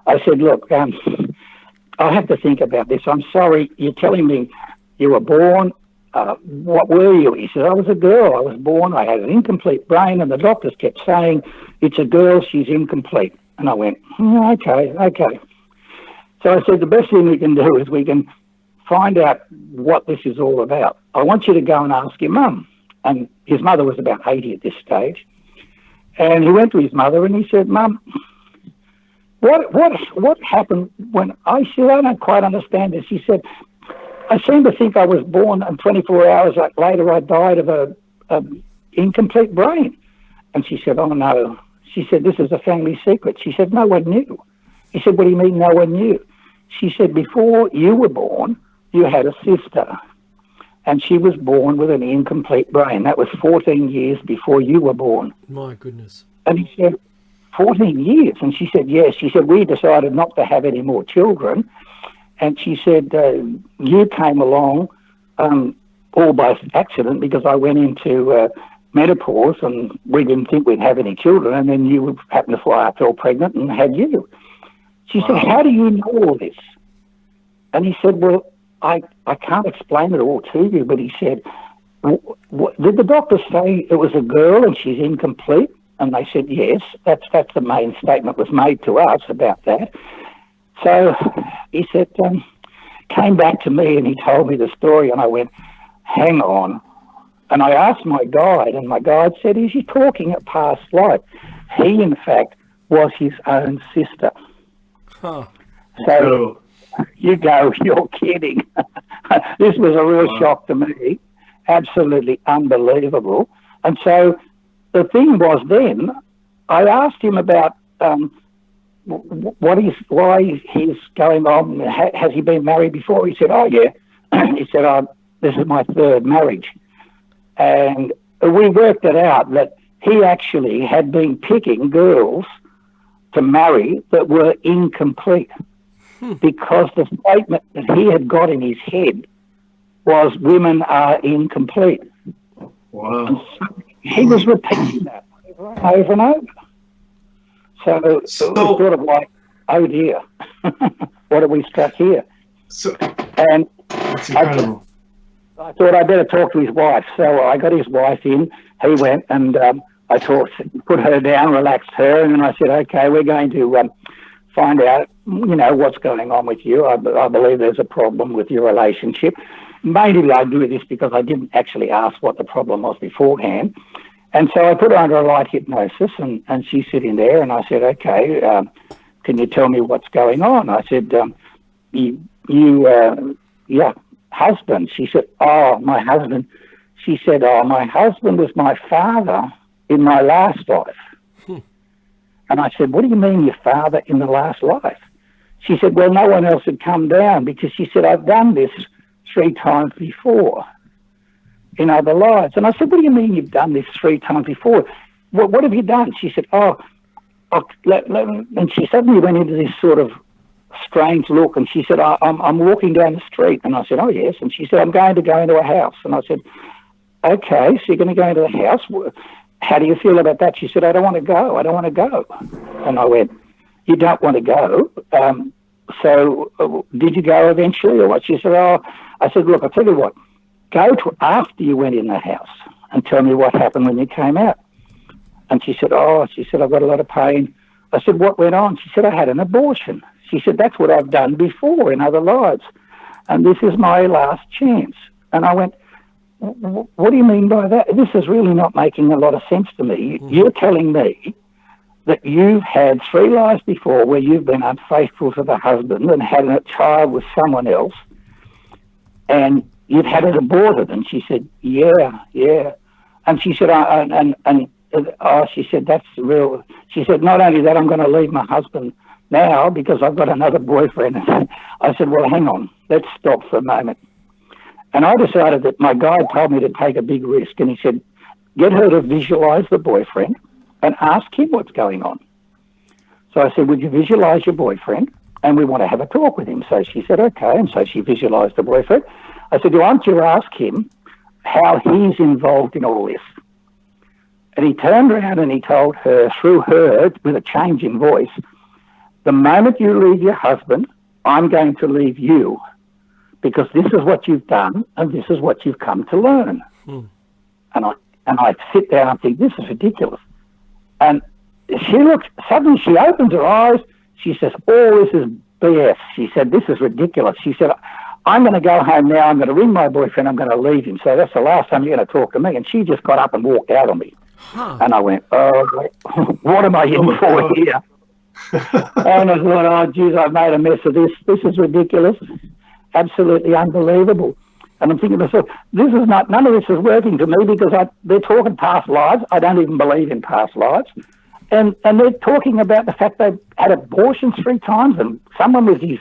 S4: I said, look, I'll have to think about this. I'm sorry, you're telling me you were born. What were you? He said, I was a girl. I was born. I had an incomplete brain, and the doctors kept saying, it's a girl, she's incomplete. And I went, okay. So I said, the best thing we can do is we can find out what this is all about. I want you to go and ask your mum. And his mother was about 80 at this stage. And he went to his mother and he said, Mum, what happened when I said, I don't quite understand this. He said, I seem to think I was born and 24 hours later I died of a incomplete brain. And she said, oh, no. She said, this is a family secret. She said, no one knew. He said, what do you mean no one knew? She said, before you were born, you had a sister. And she was born with an incomplete brain. That was 14 years before you were born.
S2: My goodness.
S4: And he said, 14 years? And she said, yes. She said, we decided not to have any more children. And she said, you came along all by accident because I went into menopause and we didn't think we'd have any children. And then you happened to fly up, fell pregnant and had you. She said, how do you know all this? And he said, well, I can't explain it all to you, but he said, did the doctor say it was a girl and she's incomplete? And they said, yes, that's the main statement was made to us about that. So he said, came back to me and he told me the story and I went, hang on. And I asked my guide and my guide said, is he talking a past life? He, in fact, was his own sister.
S2: Huh.
S4: So you go, you're kidding. This was a real shock to me. Absolutely unbelievable. And so the thing was then, I asked him about why he's going on. Has he been married before? He said, oh, yeah. He said, this is my third marriage. And we worked it out that he actually had been picking girls to marry that were incomplete. Because the statement that he had got in his head was women are incomplete.
S3: Wow.
S4: And so he was repeating that over and over. So it was sort of like, oh dear, what have we struck here? And
S3: that's incredible.
S4: I thought I'd better talk to his wife. So I got his wife in. He went and I put her down, relaxed her, and then I said, okay, we're going to find out, what's going on with you. I believe there's a problem with your relationship. Maybe I do this because I didn't actually ask what the problem was beforehand. And so I put her under a light hypnosis and she's sitting there and I said, okay, can you tell me what's going on? I said, yeah, husband. She said, oh, my husband. She said, oh, my husband was my father in my last life. And I said, what do you mean your father in the last life? She said, well, no one else had come down because she said, I've done this 3 times before in other lives. And I said, what do you mean you've done this 3 times before? What have you done? She said, and she suddenly went into this sort of strange look and she said, I'm walking down the street. And I said, oh, yes. And she said, I'm going to go into a house. And I said, okay, so you're going to go into the house? How do you feel about that? She said, I don't want to go. And I went, you don't want to go? So did you go eventually or what? She said, I said, look, I'll tell you what, go to after you went in the house and tell me what happened when you came out. And she said, I've got a lot of pain. I said, what went on? She said, I had an abortion. She said, that's what I've done before in other lives. And this is my last chance. And I went, what do you mean by that? This is really not making a lot of sense to me. You're telling me that you've had 3 lives before where you've been unfaithful to the husband and had a child with someone else and you've had it aborted. And she said, yeah. And she said, and she said, that's real. She said, not only that, I'm going to leave my husband now because I've got another boyfriend. I said, well, hang on, let's stop for a moment. And I decided that my guide told me to take a big risk. And he said, get her to visualize the boyfriend and ask him what's going on. So I said, would you visualize your boyfriend? And we want to have a talk with him. So she said, okay. And so she visualized the boyfriend. I said, why don't you ask him how he's involved in all this? And he turned around and he told her, through her, with a change in voice, the moment you leave your husband, I'm going to leave you, because this is what you've done and this is what you've come to learn. And I sit there and I think, this is ridiculous. And she looks, suddenly she opens her eyes. She says, oh, this is BS. She said, this is ridiculous. She said, I'm going to go home now. I'm going to ring my boyfriend. I'm going to leave him. So that's the last time you're going to talk to me. And she just got up and walked out on me. And I went, oh, what am I in for here? And I thought, oh, geez, I've made a mess of this. This is ridiculous. Absolutely unbelievable. And I'm thinking to myself, none of this is working to me, because they're talking past lives. I don't even believe in past lives. And they're talking about the fact they've had abortions 3 times and someone with his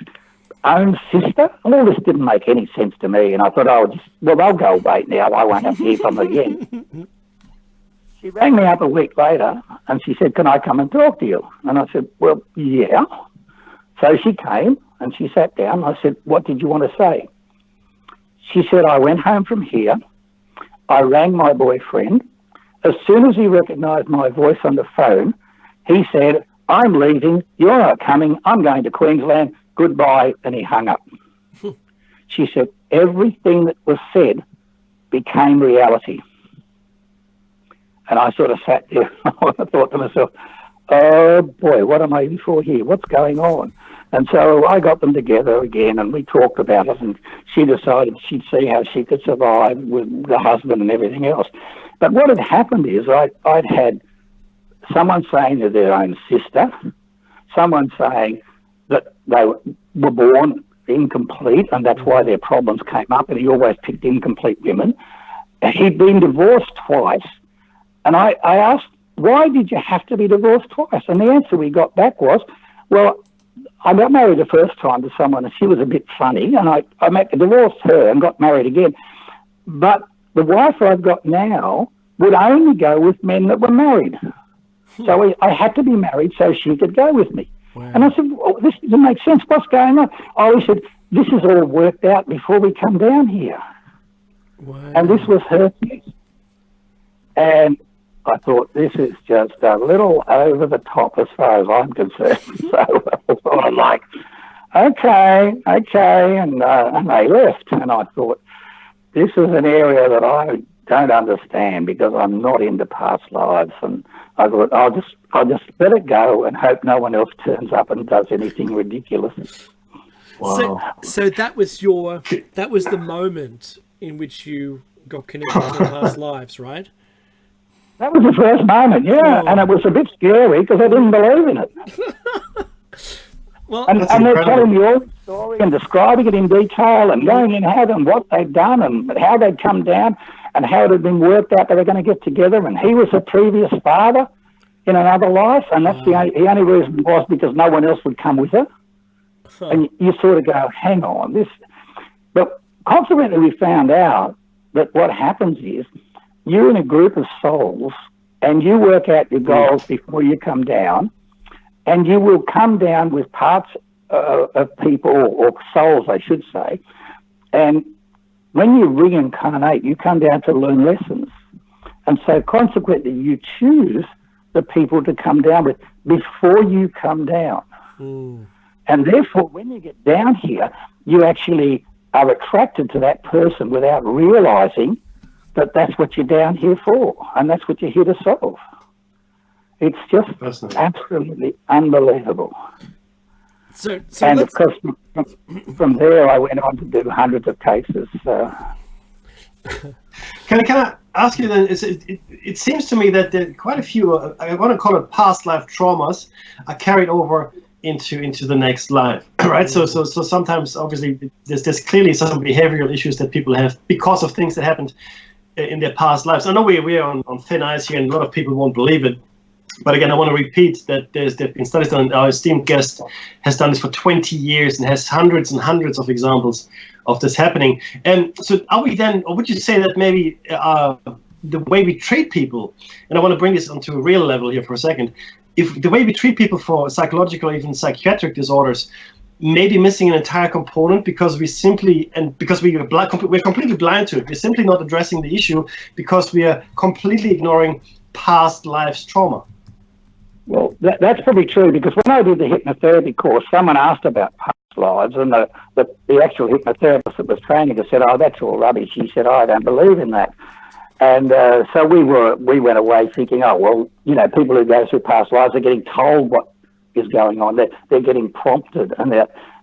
S4: own sister. All this didn't make any sense to me. And I thought, they'll go away now. I won't have to hear from them again. She rang me up a week later and she said, can I come and talk to you? And I said, well, yeah. So she came and she sat down. I said, what did you want to say? She said, I went home from here. I rang my boyfriend. As soon as he recognized my voice on the phone, he said, I'm leaving. You're not coming. I'm going to Queensland. Goodbye. And he hung up. She said, everything that was said became reality. And I sort of sat there. I thought to myself, oh, boy, what am I in for here? What's going on? And so I got them together again, and we talked about it, and she decided she'd see how she could survive with the husband and everything else. But what had happened is I'd had someone saying to their own sister, someone saying that they were born incomplete, and that's why their problems came up, and he always picked incomplete women. He'd been divorced twice. And I asked, why did you have to be divorced twice? And the answer we got back was, well, I got married the first time to someone and she was a bit funny, and I divorced her and got married again. But the wife I've got now would only go with men that were married. So I had to be married so she could go with me. Wow. And I said, well, this doesn't make sense. What's going on? Oh, he said, this is all worked out before we come down here. Wow. And this was her case. And I thought, this is just a little over the top as far as I'm concerned. So I was like, okay. And they left. And I thought, this is an area that I don't understand because I'm not into past lives. And I thought, I'll just let it go and hope no one else turns up and does anything ridiculous.
S2: Wow. So that was the moment in which you got connected to past lives, right?
S4: That was the first moment, yeah. Oh. And it was a bit scary because I didn't believe in it.
S2: Well,
S4: and they're telling me all the story and describing it in detail and going in ahead and what they'd done and how they'd come down and how it had been worked out they were going to get together. And he was a previous father in another life, and that's the only reason was because no one else would come with her. And you sort of go, hang on, this. But consequently, we found out that what happens is you're in a group of souls and you work out your goals before you come down, and you will come down with parts of people, or souls, I should say. And when you reincarnate, you come down to learn lessons. And so consequently, you choose the people to come down with before you come down. And therefore, when you get down here, you actually are attracted to that person without realizing that that's what you're down here for, and that's what you're here to solve. It's just absolutely unbelievable.
S2: So
S4: and of course, from there, I went on to do hundreds of cases.
S3: Can I ask you then? It seems to me that there quite a few, I want to call it past life traumas, are carried over into the next life, right? So sometimes, obviously, there's clearly some behavioral issues that people have because of things that happened in their past lives. I know we are on thin ice here, and a lot of people won't believe it. But again, I want to repeat that there's been studies done. Our esteemed guest has done this for 20 years and has hundreds and hundreds of examples of this happening. And so are we then, or would you say that maybe the way we treat people, and I want to bring this onto a real level here for a second, if the way we treat people for psychological or even psychiatric disorders may be missing an entire component because we simply, and because we're completely blind to it, we're simply not addressing the issue because we are completely ignoring past life's trauma.
S4: Well, that's probably true, because when I did the hypnotherapy course, someone asked about past lives, and the actual hypnotherapist that was training us said, "Oh, that's all rubbish." He said, "I don't believe in that." And so we went away thinking, "Oh, well, you know, people who go through past lives are getting told what is going on. They're getting prompted."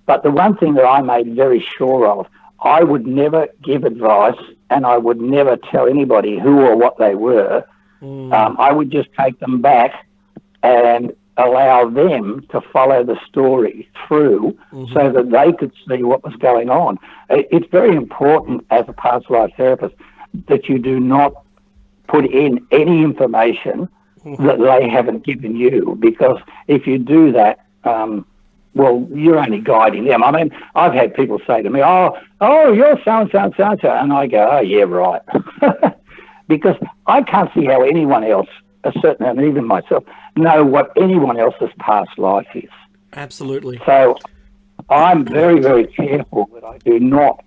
S4: But the one thing that I made very sure of, I would never give advice, and I would never tell anybody who or what they were. I would just take them back and allow them to follow the story through so that they could see what was going on. It's very important as a past life therapist that you do not put in any information that they haven't given you, because if you do that, well, you're only guiding them. I mean, I've had people say to me, oh, you're so-and-so and so-and-so, and I go, oh, yeah, right. Because I can't see how anyone else, and even myself, know what anyone else's past life is.
S2: Absolutely.
S4: So I'm very, very careful that I do not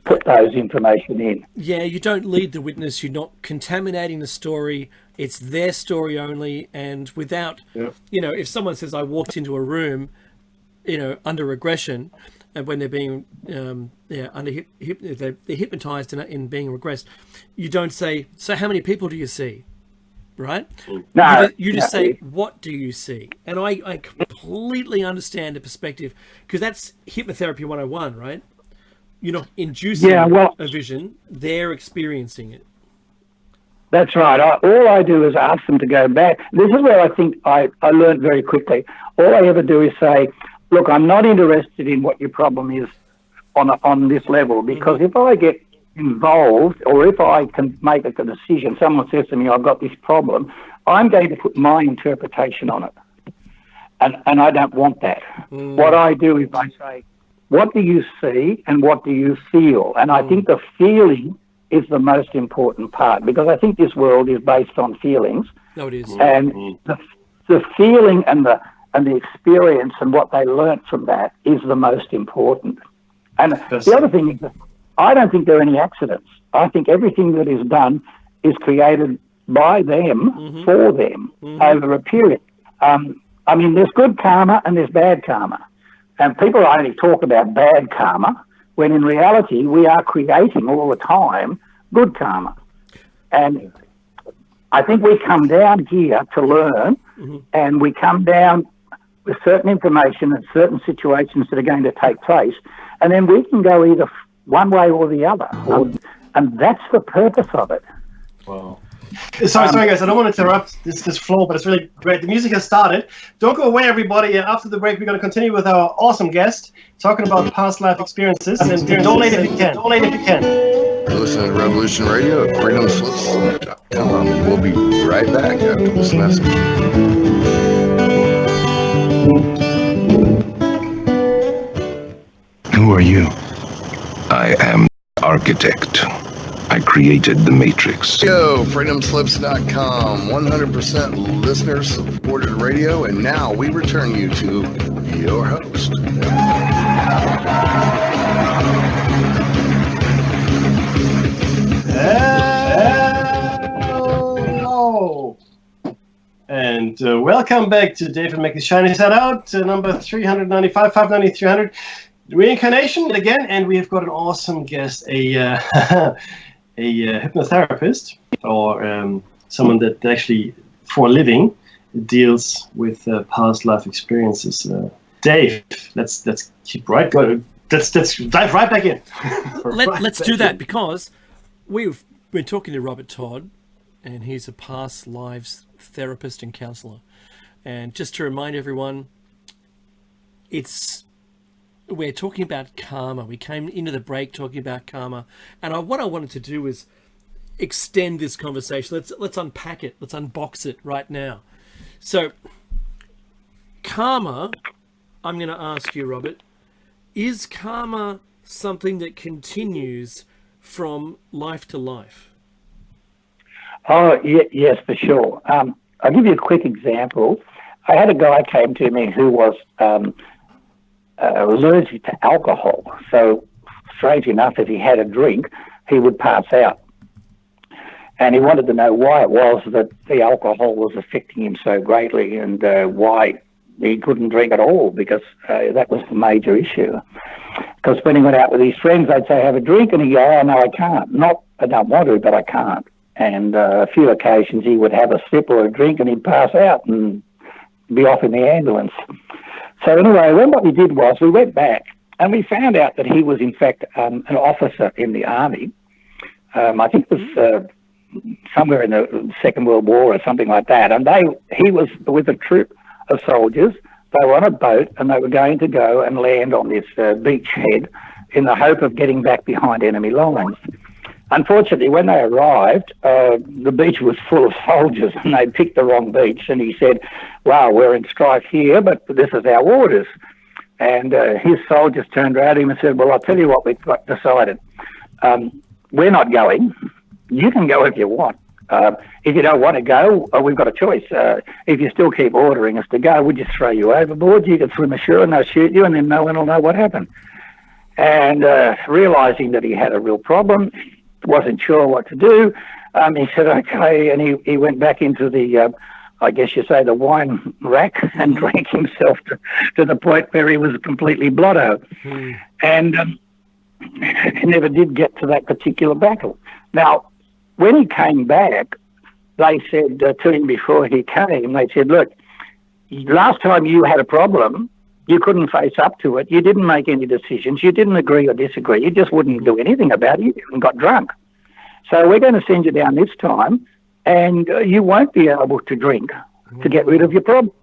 S4: put those information in.
S2: Yeah, you don't lead the witness. You're not contaminating the story. It's their story only. And without, you know, if someone says, I walked into a room, you know, under regression, and when they're being, they're hypnotized in being regressed, you don't say, so how many people do you see? Right?
S4: No,
S2: you just say, what do you see? And I completely understand the perspective, because that's hypnotherapy 101, right? You're not inducing a vision, they're experiencing it.
S4: That's right. All I do is ask them to go back. This is where I think I learned very quickly. All I ever do is say, look, I'm not interested in what your problem is on this level, because if I get involved, or if I can make a decision, someone says to me, I've got this problem, I'm going to put my interpretation on it. And I don't want that. What I do is I say, what do you see and what do you feel? And I think the feeling is the most important part, because I think this world is based on feelings.
S2: No, it is.
S4: And the feeling and the experience and what they learnt from that is the most important. And the other thing is that I don't think there are any accidents. I think everything that is done is created by them, for them, over a period. I mean, there's good karma and there's bad karma. And people only talk about bad karma, when in reality we are creating all the time good karma. And I think we come down here to learn, and we come down with certain information and certain situations that are going to take place, and then we can go either one way or the other. And that's the purpose of it.
S3: Wow. Sorry, guys. I don't want to interrupt this flow, but it's really great. The music has started. Don't go away, everybody. After the break, we're going to continue with our awesome guest, talking about past life experiences. And donate if you can. Donate if you can.
S1: You're listening to Revolution Radio at freedomslips.com. We'll be right back after this message.
S5: Who are you? I am architect. I created the Matrix.
S1: Yo, freedomslips.com, 100% listener-supported radio, and now we return you to your host.
S3: Hello! And welcome back to David Make the Shiny Side Out, number 395, 590, 300. Reincarnation again, and we have got an awesome guest, a hypnotherapist, or someone that actually, for a living, deals with past life experiences. Dave, let's keep right going. Let's dive right back in.
S2: Let's do that, because we've been talking to Robert Todd, and he's a past lives therapist and counselor. And just to remind everyone, it's we're talking about karma. We came into the break talking about karma, and what I wanted to do is extend this conversation. Let's unpack it. Let's unbox it right now. So, karma, I'm going to ask you, Robert, is karma something that continues from life to life?
S4: Oh, yes, for sure. I'll give you a quick example. I had a guy came to me who was allergic to alcohol. So, strange enough, if he had a drink, he would pass out. And he wanted to know why it was that the alcohol was affecting him so greatly, and why he couldn't drink at all, because that was the major issue. Because when he went out with his friends, they'd say, have a drink, and he'd go, oh, no, I can't. Not, I don't want to, but I can't. And a few occasions he would have a sip or a drink and he'd pass out and be off in the ambulance. So anyway, then what we did was we went back and we found out that he was, in fact, an officer in the army. I think it was somewhere in the Second World War or something like that. And he was with a troop of soldiers. They were on a boat and they were going to go and land on this beachhead in the hope of getting back behind enemy lines. Unfortunately, when they arrived, the beach was full of soldiers and they picked the wrong beach. And he said, well, we're in strife here, but this is our orders. And his soldiers turned around to him and said, well, I'll tell you what we've got decided. We're not going. You can go if you want. If you don't want to go, we've got a choice. If you still keep ordering us to go, we'll just throw you overboard. You can swim ashore and they'll shoot you, and then no one will know what happened. And realising that he had a real problem, wasn't sure what to do, he said, okay, and he went back into the, I guess you say, the wine rack and drank himself to the point where he was completely blotto. And he never did get to that particular battle. Now, when he came back, they said to him before he came, they said, look, last time you had a problem, you couldn't face up to it. You didn't make any decisions. You didn't agree or disagree. You just wouldn't do anything about it and got drunk. So we're going to send you down this time, and you won't be able to drink to get rid of your problems.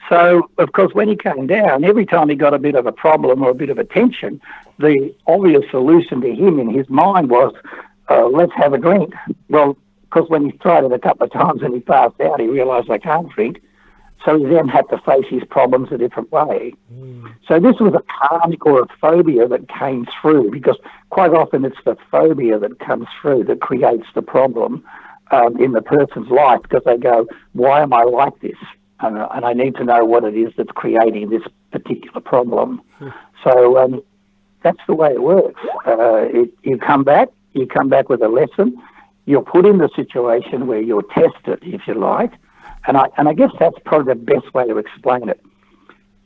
S4: So, of course, when he came down, every time he got a bit of a problem or a bit of a tension, the obvious solution to him in his mind was, let's have a drink. Well, because when he tried it a couple of times and he passed out, he realised, I can't drink. So he then had to face his problems a different way. So this was a karmic or a phobia that came through, because quite often it's the phobia that comes through that creates the problem in the person's life, because they go, why am I like this? And I need to know what it is that's creating this particular problem. So that's the way it works. You come back with a lesson. You're put in the situation where you're tested, if you like. And I guess that's probably the best way to explain it.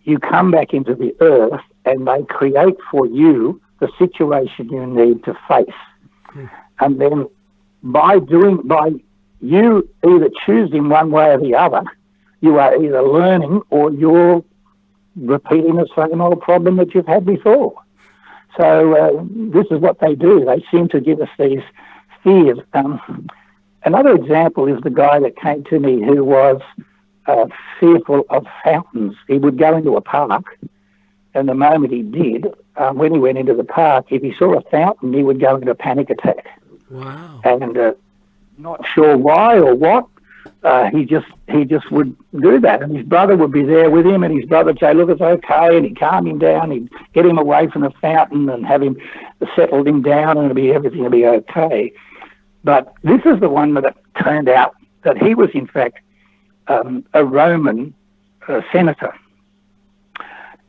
S4: You come back into the earth and they create for you the situation you need to face. And then by you either choosing one way or the other, you are either learning or you're repeating the same old problem that you've had before. So this is what they do. They seem to give us these fears. Another example is the guy that came to me who was fearful of fountains. He would go into a park, and the moment he did, when he went into the park, if he saw a fountain, he would go into a panic attack.
S2: Wow.
S4: And not sure why or what, he just would do that. And his brother would be there with him, and his brother would say, look, it's okay, and he'd calm him down, he'd get him away from the fountain and have him settled him down, and everything will be okay. But this is the one that it turned out that he was, in fact, a Roman senator.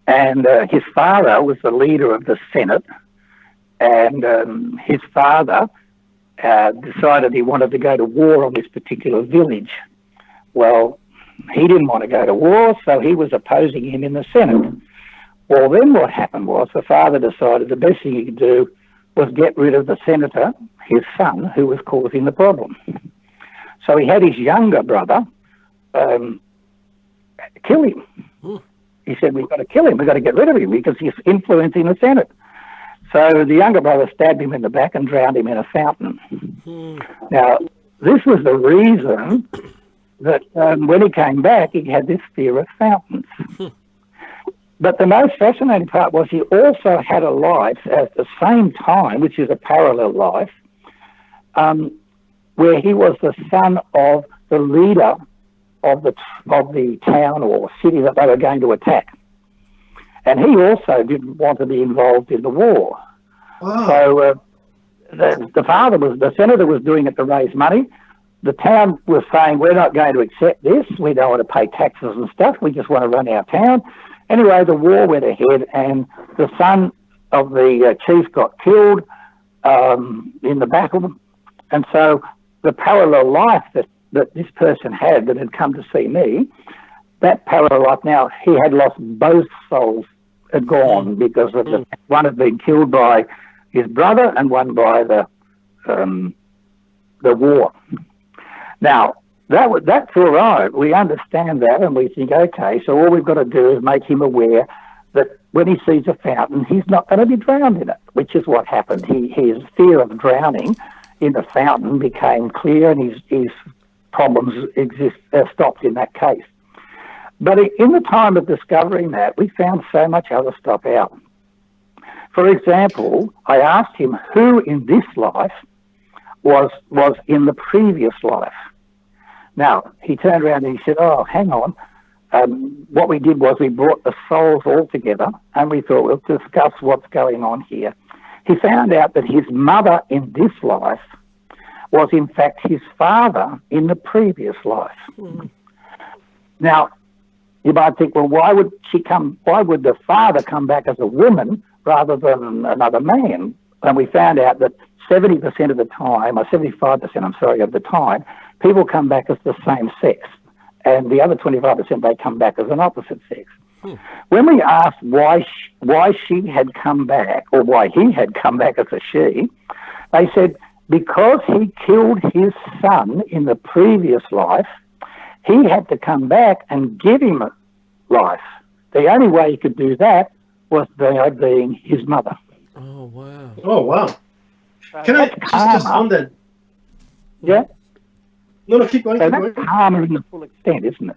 S4: And his father was the leader of the Senate. And his father decided he wanted to go to war on this particular village. Well, he didn't want to go to war, so he was opposing him in the Senate. Well, then what happened was the father decided the best thing he could do was get rid of the senator, his son, who was causing the problem. So he had his younger brother kill him. He said, we've got to kill him, we've got to get rid of him because he's influencing the Senate. So the younger brother stabbed him in the back and drowned him in a fountain. Now, this was the reason that when he came back, he had this fear of fountains. But the most fascinating part was he also had a life at the same time, which is a parallel life, where he was the son of the leader of the town or city that they were going to attack. And he also didn't want to be involved in the war.
S3: Wow.
S4: So the senator was doing it to raise money. The town was saying, we're not going to accept this. We don't want to pay taxes and stuff. We just want to run our town. Anyway, the war went ahead, and the son of the chief got killed in the battle. And so the parallel life that this person had that had come to see me, that parallel life, now he had lost both souls, had gone because of one had been killed by his brother and one by the war. Now, that's all right. We understand that, and we think, okay, so all we've got to do is make him aware that when he sees a fountain, he's not going to be drowned in it, which is what happened. His fear of drowning in the fountain became clear, and his problems stopped in that case. But in the time of discovering that, we found so much other stuff out. For example, I asked him who in this life was in the previous life. Now, he turned around and he said, oh, hang on. What we did was we brought the souls all together and we thought we'll discuss what's going on here. He found out that his mother in this life was in fact his father in the previous life. Mm. Now, you might think, well, why would the father come back as a woman rather than another man? And we found out that 70% of the time, or 75%, I'm sorry, of the time, people come back as the same sex. And the other 25%, they come back as an opposite sex. Hmm. When we asked why she had come back, or why he had come back as a she, they said because he killed his son in the previous life, he had to come back and give him life. The only way he could do that was by being his mother.
S2: Oh, wow.
S3: Oh, wow.
S4: So
S3: Can I just on that?
S4: Yeah?
S3: No, keep going.
S4: So that's karma in the full extent, isn't it?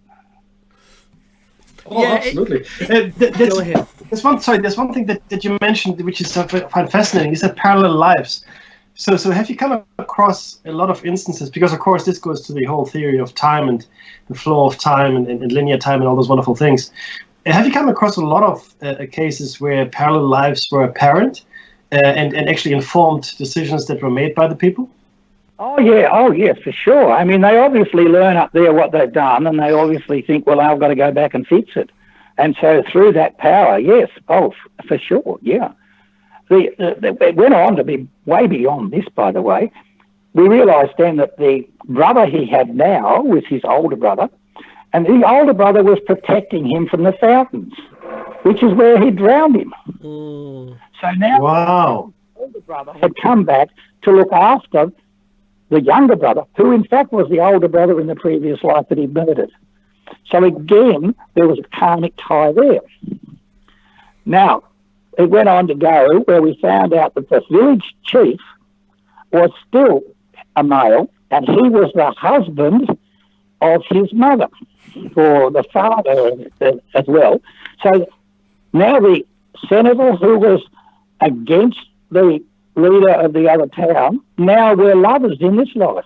S3: Oh, yeah, absolutely.
S2: Go ahead.
S3: There's one thing that you mentioned which is quite fascinating. You said parallel lives. So have you come across a lot of instances, because of course this goes to the whole theory of time and the flow of time and linear time and all those wonderful things. Have you come across a lot of cases where parallel lives were apparent and actually informed decisions that were made by the people?
S4: Oh yeah, for sure. I mean, they obviously learn up there what they've done, and they obviously think, well, I've got to go back and fix it. And so through that power, yes, for sure, yeah. It went on to be way beyond this, by the way. We realised then that the brother he had now was his older brother, and the older brother was protecting him from the fountains, which is where he drowned him. Mm. So now
S3: wow.
S4: The older brother had come back to look after the younger brother, who in fact was the older brother in the previous life that he murdered. So again, there was a karmic tie there. Now, it went on to go where we found out that the village chief was still a male, and he was the husband of his mother, or the father as well. So now the senator who was against the leader of the other town, now we're lovers in this life.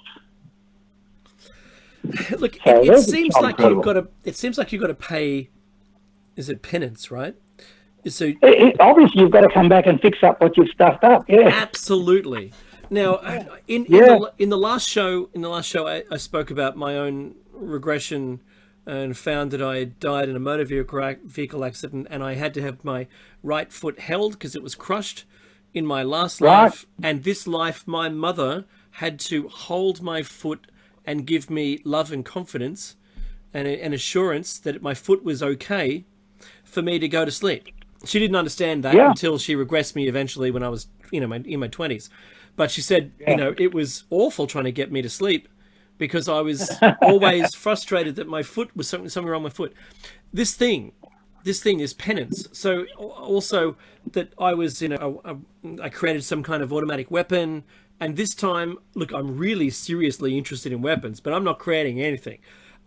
S2: Look, so it seems like you've got to. It seems like you've got to pay. Is it penance, right? So
S4: obviously you've got to come back and fix up what you've stuffed up. Yeah,
S2: absolutely. Now, in the last show, I spoke about my own regression and found that I had died in a motor vehicle accident, and I had to have my right foot held because it was crushed in my last life. And this life, my mother had to hold my foot and give me love and confidence and an assurance that my foot was okay for me to go to sleep. She didn't understand that until she regressed me eventually when I was, in my 20s. But she said, it was awful trying to get me to sleep because I was always frustrated that my foot was something wrong with my foot. This thing is penance. So also that I was, I created some kind of automatic weapon. And this time, look, I'm really seriously interested in weapons, but I'm not creating anything.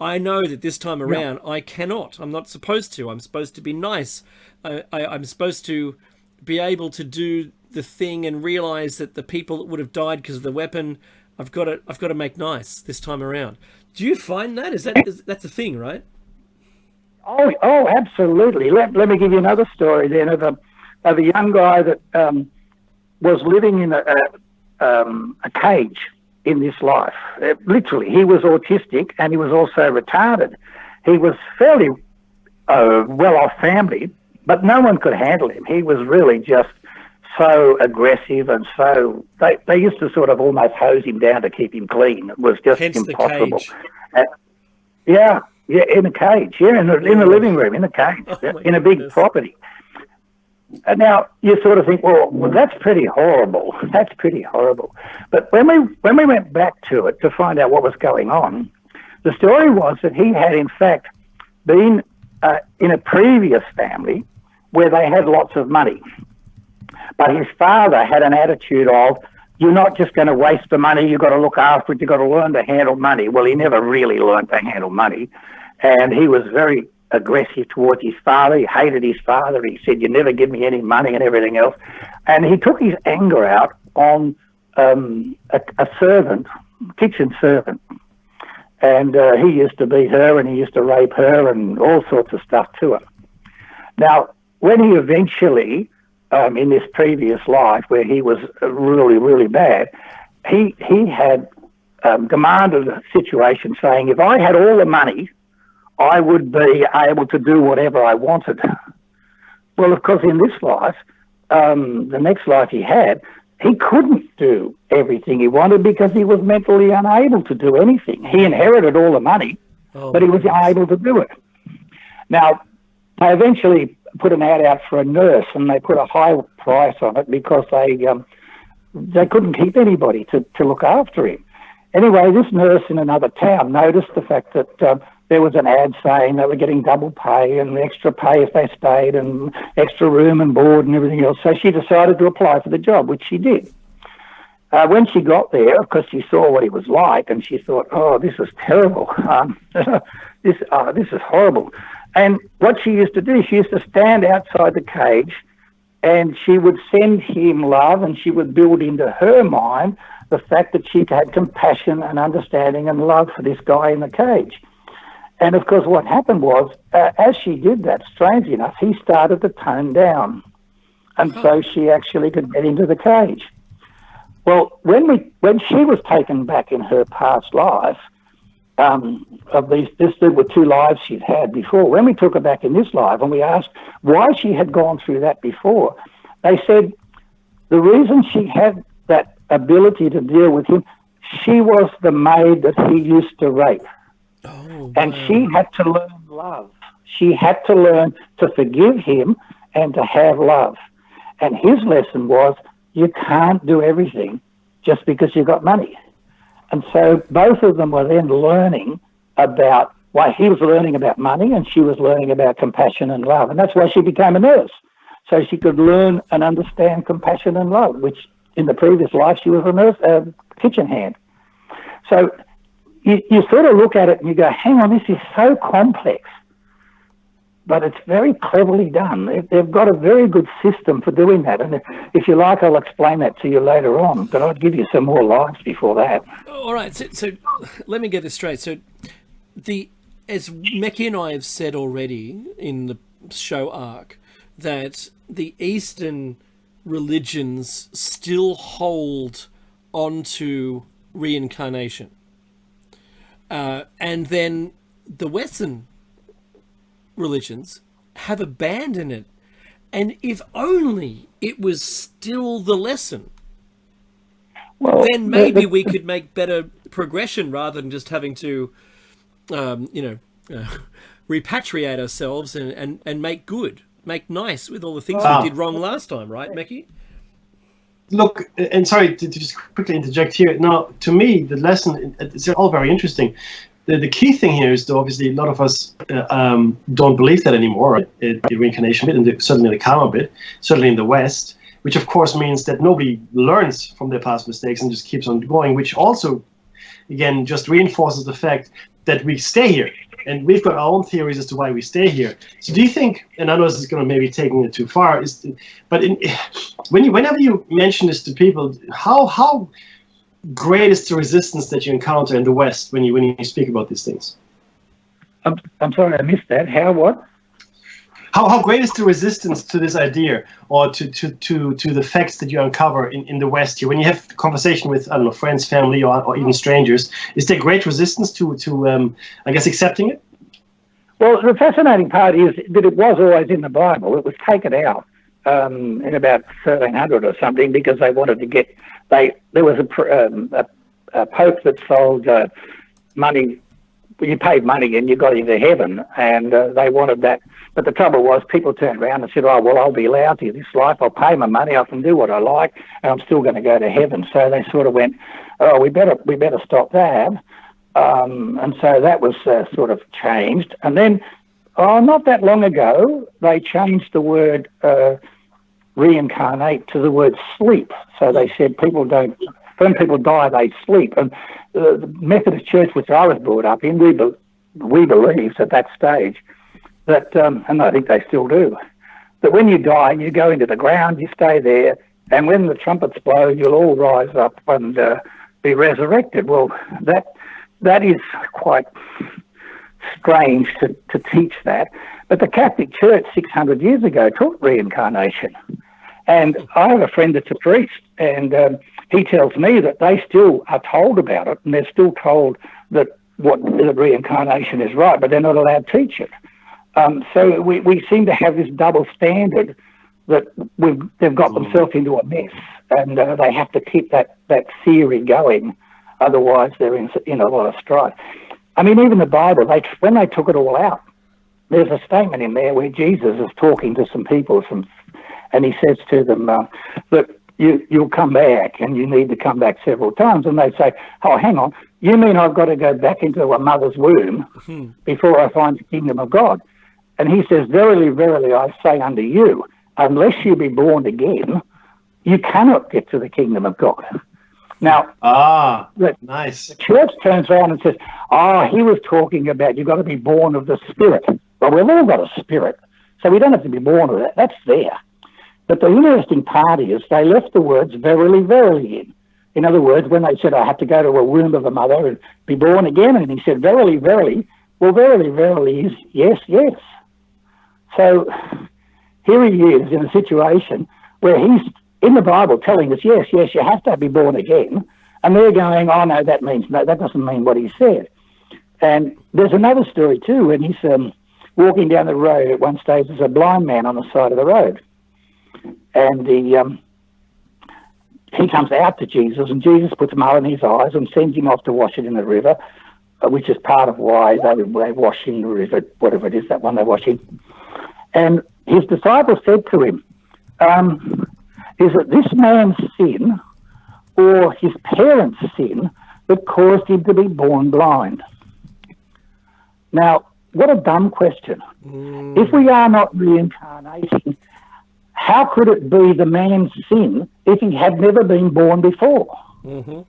S2: I know that this time around I cannot. I'm not supposed to. I'm supposed to be nice. I'm supposed to be able to do the thing and realize that the people that would have died because of the weapon, I've got to make nice this time around. Do you find that? That's a thing, right?
S4: Oh, absolutely. Let me give you another story then of a young guy that was living in a cage in this life. Literally, he was autistic and he was also retarded. He was fairly well-off family, but no one could handle him. He was really just so aggressive, and so they used to sort of almost hose him down to keep him clean. It was just impossible.
S2: The
S4: cage. Yeah, in a cage. Yeah, in the living room, in a cage, in a big property. And now you sort of think, well, that's pretty horrible. That's pretty horrible. But when we went back to it to find out what was going on, the story was that he had in fact been in a previous family where they had lots of money. But his father had an attitude of, you're not just going to waste the money, you've got to look after it, you've got to learn to handle money. Well, he never really learned to handle money. And he was very aggressive towards his father. He hated his father. He said, you never give me any money and everything else. And he took his anger out on a servant, kitchen servant. And he used to beat her and he used to rape her and all sorts of stuff to her. Now, when he eventually, in this previous life where he was really, really bad, he had demanded a situation saying, if I had all the money, I would be able to do whatever I wanted. Well, of course, in this life, the next life he had, he couldn't do everything he wanted because he was mentally unable to do anything. He inherited all the money, but he was unable to do it. Now, they eventually put an ad out for a nurse, and they put a high price on it because they couldn't keep anybody to look after him. Anyway, this nurse in another town noticed the fact that there was an ad saying they were getting double pay and extra pay if they stayed and extra room and board and everything else. So she decided to apply for the job, which she did. When she got there, of course, she saw what he was like, and she thought, oh, this is terrible. This is horrible. And what she used to do, she used to stand outside the cage and she would send him love, and she would build into her mind the fact that she had compassion and understanding and love for this guy in the cage. And of course, what happened was, as she did that, strangely enough, he started to tone down. And so she actually could get into the cage. Well, when she was taken back in her past life, there were 2 lives she'd had before. When we took her back in this life and we asked why she had gone through that before, they said the reason she had that ability to deal with him, she was the maid that he used to rape. And she had to learn love. She had to learn to forgive him and to have love. And his lesson was, you can't do everything just because you've got money. And so both of them were then learning about why he was learning about money and she was learning about compassion and love. And that's why she became a nurse, so she could learn and understand compassion and love, which in the previous life she was a nurse, kitchen hand. So you sort of look at it and you go, hang on, this is so complex, but it's very cleverly done. They've got a very good system for doing that. And if you like, I'll explain that to you later on, but I'll give you some more lines before that.
S2: All right, so let me get this straight. So as Mecki and I have said already in the show arc, that the Eastern religions still hold onto reincarnation. And then the Western religions have abandoned it. And if only it was still the lesson, then maybe we could make better progression rather than just having to, repatriate ourselves and make good, make nice with all the things we did wrong last time, right, Mecki?
S3: Look, and sorry to just quickly interject here. Now, to me, the lesson, it's all very interesting. The key thing here is, though, obviously, a lot of us don't believe that anymore, right? The reincarnation bit, and certainly the karma bit, certainly in the West, which of course means that nobody learns from their past mistakes and just keeps on going, which also, again, just reinforces the fact that we stay here, and we've got our own theories as to why we stay here. So do you think, and I know this is going to maybe taking it too far, whenever you mention this to people, how great is the resistance that you encounter in the West when you speak about these things?
S4: I'm sorry, I missed that. What?
S3: How great is the resistance to this idea, or to the facts that you uncover in the West here? When you have conversation with, I don't know, friends, family, or even strangers, is there great resistance to I guess, accepting it?
S4: Well, the fascinating part is that it was always in the Bible. It was taken out in about 1300 or something because they wanted to get. There was a pope that sold money. You paid money and you got into heaven, and they wanted that. But the trouble was, people turned around and said, "Oh, well, I'll be lousy this life. I'll pay my money. I can do what I like, and I'm still going to go to heaven." So they sort of went, "Oh, we better stop that." And so that was sort of changed. And then, not that long ago, they changed the word reincarnate to the word sleep. So they said when people die, they sleep. And the Methodist Church, which I was brought up in, we believed at that stage that, and I think they still do, that when you die, you go into the ground, you stay there, and when the trumpets blow, you'll all rise up and be resurrected. Well, that is quite strange to teach that. But the Catholic Church 600 years ago taught reincarnation. And I have a friend that's a priest, and he tells me that they still are told about it, and they're still told that reincarnation is right, but they're not allowed to teach it. So we seem to have this double standard that they've got themselves into a mess, and they have to keep that theory going. Otherwise, they're in a lot of strife. I mean, even the Bible, when they took it all out, there's a statement in there where Jesus is talking to some people, and he says to them, "Look, you'll come back, and you need to come back several times." And they say, "Oh, hang on, you mean I've got to go back into a mother's womb before I find the kingdom of God?" And he says, "Verily, verily, I say unto you, unless you be born again, you cannot get to the kingdom of God." Now,
S3: nice.
S4: The church turns around and says, he was talking about you've got to be born of the Spirit. Well, we've all got a spirit, so we don't have to be born of that. That's there. But the interesting part is they left the words verily, verily in. In other words, when they said, I have to go to a womb of a mother and be born again, and he said, verily, verily, well, verily, verily is yes, yes. So here he is in a situation where he's in the Bible telling us, yes, yes, you have to be born again. And they're going, oh, no, that doesn't mean what he said. And there's another story too, when he's walking down the road at one stage, there's a blind man on the side of the road. And he comes out to Jesus, and Jesus puts mud in his eyes and sends him off to wash it in the river, which is part of why they wash in the river, whatever it is, that one they wash in. And his disciples said to him, is it this man's sin or his parents' sin that caused him to be born blind? Now, what a dumb question. If we are not reincarnating, how could it be the man's sin if he had never been born before? So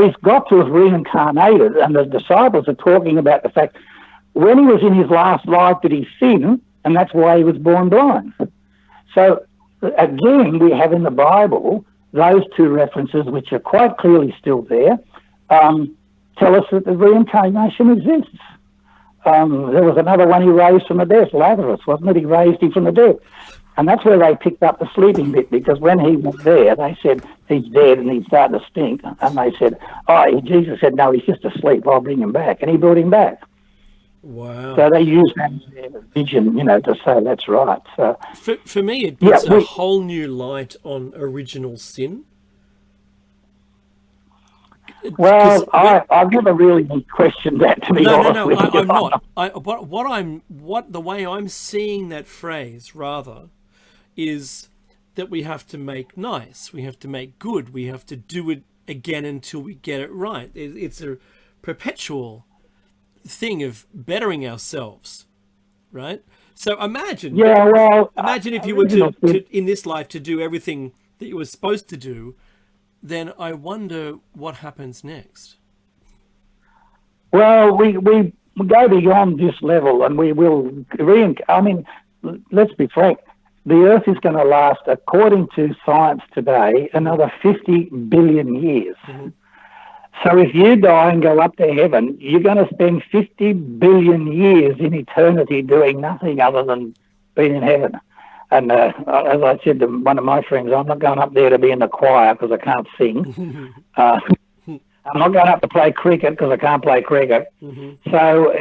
S4: he's got to have reincarnated, and the disciples are talking about the fact when he was in his last life did he sin, and that's why he was born blind. So again, we have in the Bible those two references, which are quite clearly still there, tell us that the reincarnation exists. There was another one he raised from the dead, Lazarus, wasn't it? He raised him from the dead. And that's where they picked up the sleeping bit, because when he was there, they said, he's dead and he's starting to stink. And they said, Jesus said, no, he's just asleep, I'll bring him back. And he brought him back.
S2: Wow.
S4: So they used that as their vision, to say that's right. So
S2: For me, it puts a whole new light on original sin.
S4: Well, I've never really questioned that, to be honest with you.
S2: I'm not. The way I'm seeing that phrase, rather, is that we have to make nice, we have to make good, we have to do it again until we get it right. It's a perpetual thing of bettering ourselves, right? So imagine if you were to in this life to do everything that you were supposed to do, then I wonder what happens next.
S4: Well, we go beyond this level, and we will I mean, let's be frank. The Earth is going to last, according to science today, another 50 billion years. Mm-hmm. So if you die and go up to heaven, you're going to spend 50 billion years in eternity doing nothing other than being in heaven. And as I said to one of my friends, I'm not going up there to be in the choir because I can't sing. I'm not going up to play cricket because I can't play cricket. Mm-hmm. So,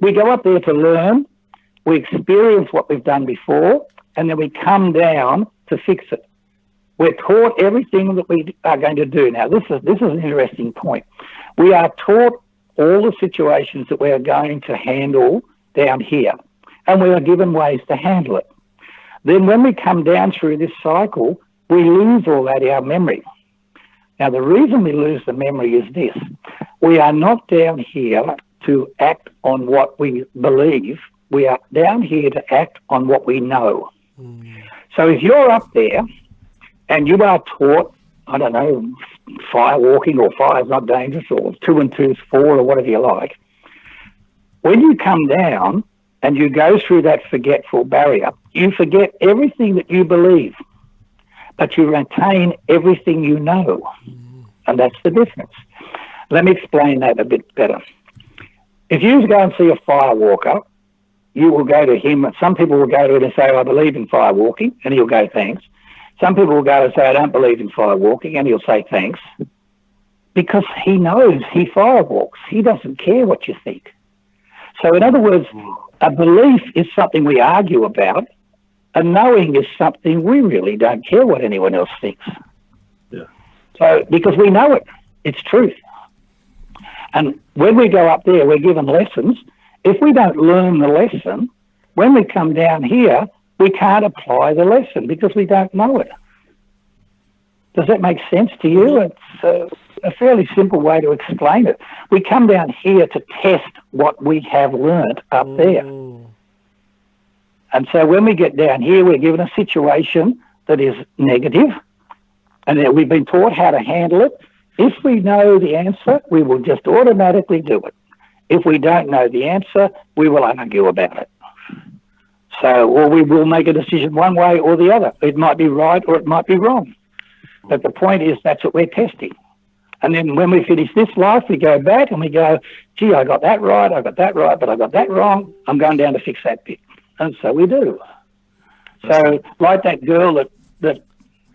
S4: we go up there to learn, we experience what we've done before, and then we come down to fix it. We're taught everything that we are going to do. Now, this is an interesting point. We are taught all the situations that we are going to handle down here, and we are given ways to handle it. Then when we come down through this cycle, we lose all that, our memory. Now, the reason we lose the memory is this. We are not down here to act on what we believe. We are down here to act on what we know. Mm. So if you're up there and you are taught, I don't know, fire walking or fire's not dangerous or 2 and 2 is 4 or whatever you like, when you come down and you go through that forgetful barrier, you forget everything that you believe, but you retain everything you know. And that's the difference. Let me explain that a bit better. If you go and see a fire walker, you will go to him. Some people will go to him and say, I believe in fire walking, and he'll go, thanks. Some people will go and say, I don't believe in fire walking, and he'll say, thanks. Because he knows he fire walks. He doesn't care what you think. So in other words, a belief is something we argue about, and knowing is something we really don't care what anyone else thinks. Yeah. So because we know it, it's truth. And when we go up there, we're given lessons. If we don't learn the lesson, when we come down here, we can't apply the lesson because we don't know it. Does that make sense to you? It's a fairly simple way to explain it. We come down here to test what we have learnt up there. And so when we get down here, we're given a situation that is negative, and then we've been taught how to handle it. If we know the answer, we will just automatically do it. If we don't know the answer, we will argue about it. So, or we will make a decision one way or the other. It might be right or it might be wrong. But the point is that's what we're testing. And then when we finish this life, we go back and we go, gee, I got that right, but I got that wrong. I'm going down to fix that bit. And so we do. So like that girl that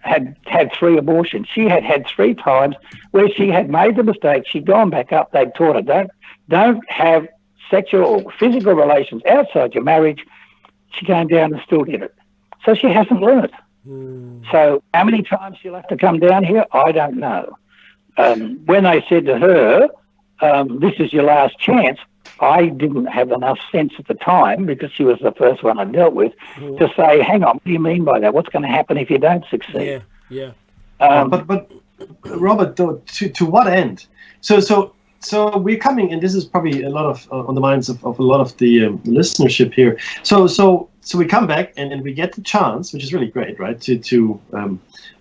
S4: had 3 abortions, she had 3 times where she had made the mistake. She'd gone back up. They'd taught her, don't have sexual or physical relations outside your marriage. She came down and still did it. So she hasn't learned. So how many times she'll have to come down here, I don't know. When they said to her, this is your last chance, I didn't have enough sense at the time, because she was the first one I dealt with, to say, hang on, what do you mean by that? What's going to happen if you don't succeed?
S2: Yeah.
S3: But Robert, though, to what end? So we're coming, and this is probably a lot of on the minds of a lot of the listenership here. So we come back and we get the chance, which is really great, right? To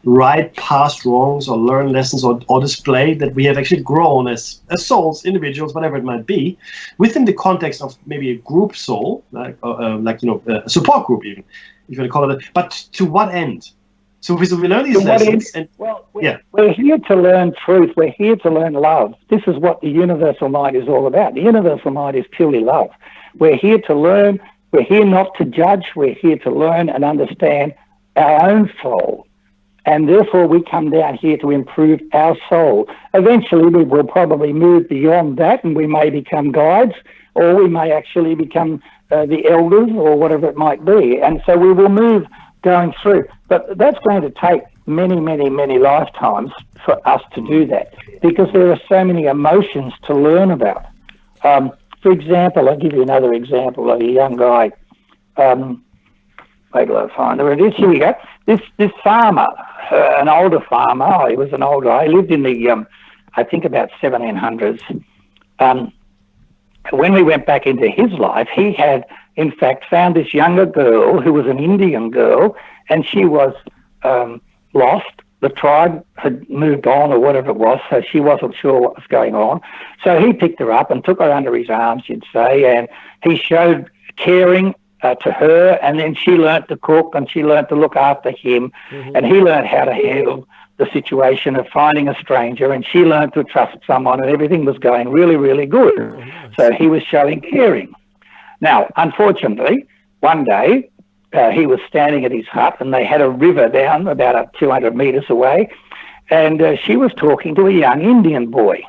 S3: right past wrongs or learn lessons or display that we have actually grown as souls, individuals, whatever it might be, within the context of maybe a group soul, like a support group even, if you want to call it. But to what end? So we learn these lessons. We're here to learn truth. We're here to learn love. This is what the universal mind is all about. The universal mind is purely love. We're here to learn. We're here not to judge. We're here to learn and understand our own soul. And therefore, we come down here to improve our soul. Eventually, we will probably move beyond that, and we may become guides, or we may actually become the elders, or whatever it might be. And so we will move going through. But that's going to take many, many, many lifetimes for us to do that, because there are so many emotions to learn about. For example, I'll give you another example of a young guy. Wait till I find where it is. Here we go. This farmer, an older farmer, he was an old guy, he lived in the, I think about 1700s. When we went back into his life, he had, in fact, found this younger girl who was an Indian girl, and she was lost
S4: the tribe had moved on or whatever it was, so she wasn't sure what was going on. So he picked her up and took her under his arms, you'd say, and he showed caring to her, and then she learnt to cook and she learnt to look after him, and he learnt how to handle the situation of finding a stranger, and she learnt to trust someone, and everything was going really, really good. So he was showing caring. Now, unfortunately, one day, he was standing at his hut and they had a river down about 200 metres away, and she was talking to a young Indian boy.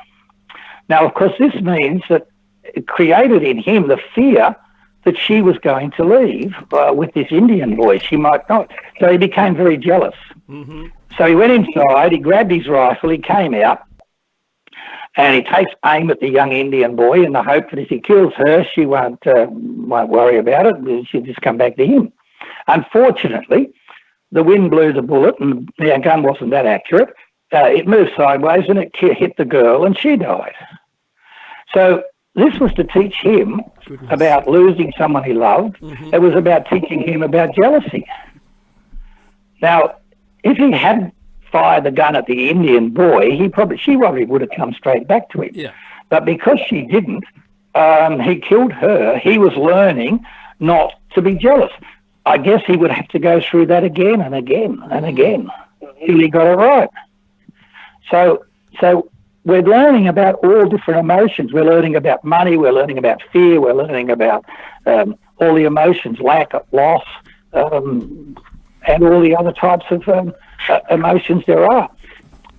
S4: Now, of course, this means that it created in him the fear that she was going to leave with this Indian boy. She might not. So he became very jealous. So he went inside, he grabbed his rifle, he came out, and he takes aim at the young Indian boy in the hope that if he kills her, she won't worry about it. She'll just come back to him. Unfortunately, the wind blew the bullet, and the gun wasn't that accurate. It moved sideways, and it hit the girl, and she died. So this was to teach him about losing someone he loved. It was about teaching him about jealousy. Now, if he had fired the gun at the Indian boy, she probably would have come straight back to him.
S2: Yeah.
S4: But because she didn't, he killed her. He was learning not to be jealous. I guess he would have to go through that again and again and again till he got it right. So we're learning about all different emotions. We're learning about money. We're learning about fear. We're learning about all the emotions, lack, loss, and all the other types of emotions there are.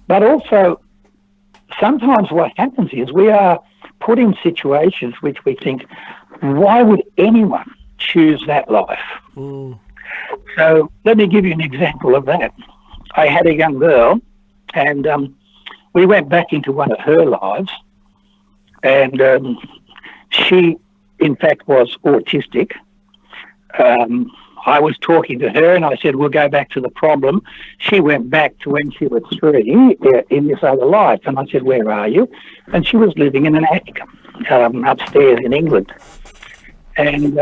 S4: But also, sometimes what happens is we are put in situations which we think, why would anyone choose that life? So let me give you an example of that. I had a young girl, and we went back into one of her lives, and she, in fact, was autistic. I was talking to her, and I said, we'll go back to the problem. She went back to when she was 3 in this other life, and I said, where are you? And she was living in an attic upstairs in England. And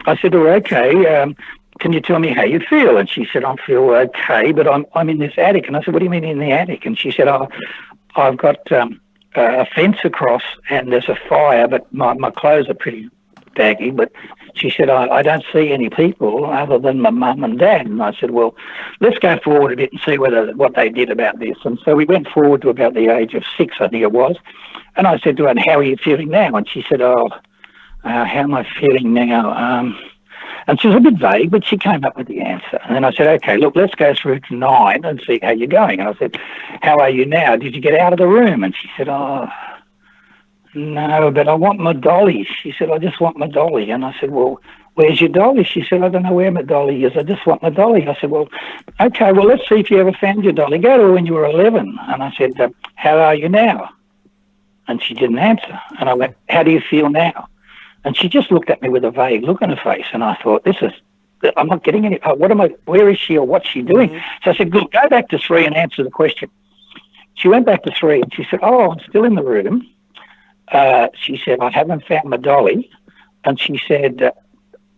S4: I said to her, okay, can you tell me how you feel? And she said, I feel okay, but I'm in this attic. And I said, what do you mean in the attic? And she said, I've got a fence across and there's a fire, but my clothes are pretty baggy. But she said, I don't see any people other than my mum and dad. And I said, well, let's go forward a bit and see what they did about this. And so we went forward to about the age of 6, I think it was. And I said to her, and how are you feeling now? And she said, how am I feeling now? And she was a bit vague, but she came up with the answer. And then I said, okay, look, let's go through to 9 and see how you're going. And I said, how are you now? Did you get out of the room? And she said, no, but I want my dolly. She said, I just want my dolly. And I said, well, where's your dolly? She said, I don't know where my dolly is. I just want my dolly. I said, well, okay, well, let's see if you ever found your dolly. Go to when you were 11. And I said, how are you now? And she didn't answer. And I went, how do you feel now? And she just looked at me with a vague look on her face. And I thought, I'm not getting any, where is she or what's she doing? So I said, look, go back to 3 and answer the question. She went back to 3 and she said, I'm still in the room. She said, I haven't found my dolly. And she said,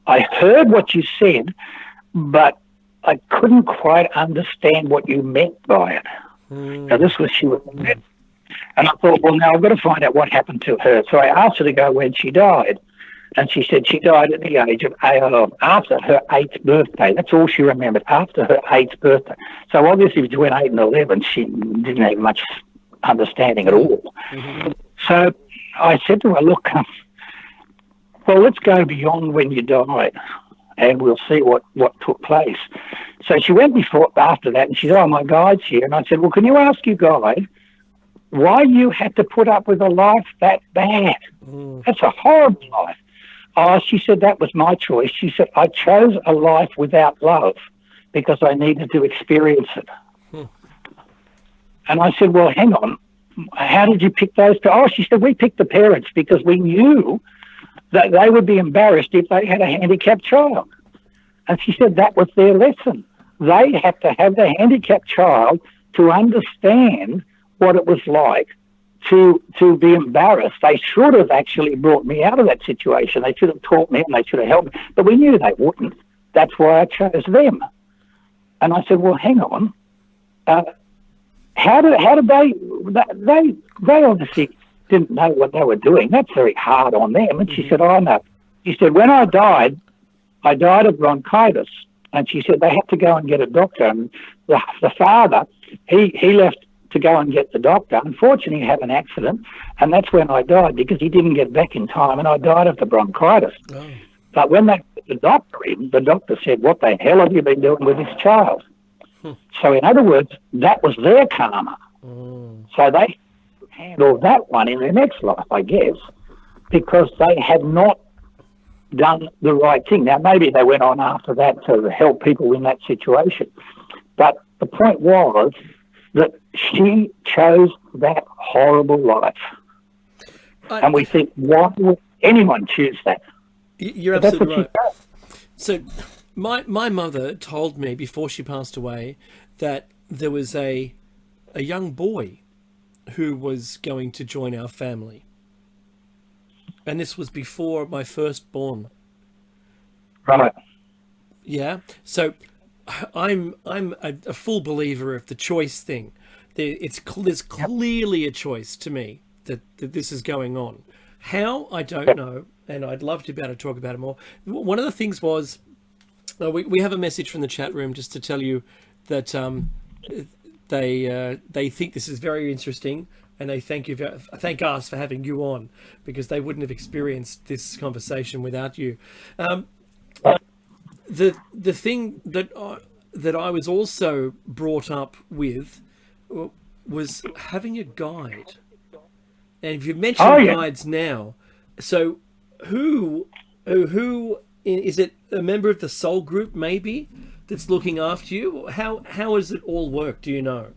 S4: I heard what you said, but I couldn't quite understand what you meant by it. Now, this was, she was, and I thought, well, now I've got to find out what happened to her. So I asked her to go when she died. And she said she died at the age of, after her 8th birthday. That's all she remembered, after her 8th birthday. So obviously between 8 and 11, she didn't have much understanding at all. So I said to her, look, well, let's go beyond when you died and we'll see what took place. So she went after that and she said, my guide's here. And I said, well, can you ask your guide why you had to put up with a life that bad? That's a horrible life. She said, that was my choice. She said, I chose a life without love because I needed to experience it. And I said, well, hang on. How did you pick those two? She said, we picked the parents because we knew that they would be embarrassed if they had a handicapped child. And she said that was their lesson. They had to have the handicapped child to understand what it was like to be embarrassed. They should have actually brought me out of that situation. They should have taught me and they should have helped me. But we knew they wouldn't. That's why I chose them. And I said, well, hang on. how did they obviously didn't know what they were doing. That's very hard on them. And she said, oh, no. She said, when I died of bronchitis. And she said they had to go and get a doctor. And the father, he left to go and get the doctor. Unfortunately, he had an accident. And that's when I died, because he didn't get back in time. And I died of the bronchitis. Oh. But when they put the doctor in, the doctor said, what the hell have you been doing with this child? So in other words, that was their karma. So they handled that one in their next life, I guess, because they had not done the right thing. Now, maybe they went on after that to help people in that situation. But the point was that she chose that horrible life. And we think, why would anyone choose that?
S2: You're absolutely right. So my mother told me before she passed away that there was a young boy who was going to join our family. And this was before my firstborn.
S4: Right.
S2: Yeah. So I'm a full believer of the choice thing. There's clearly a choice to me that this is going on. How, I don't know, and I'd love to be able to talk about it more. One of the things was, we have a message from the chat room just to tell you that they think this is very interesting. And they thank us for having you on, because they wouldn't have experienced this conversation without you. The thing that I was also brought up with was having a guide. And if you've mentioned guides now, so who is it? A member of the soul group maybe that's looking after you? How does it all work? Do you know?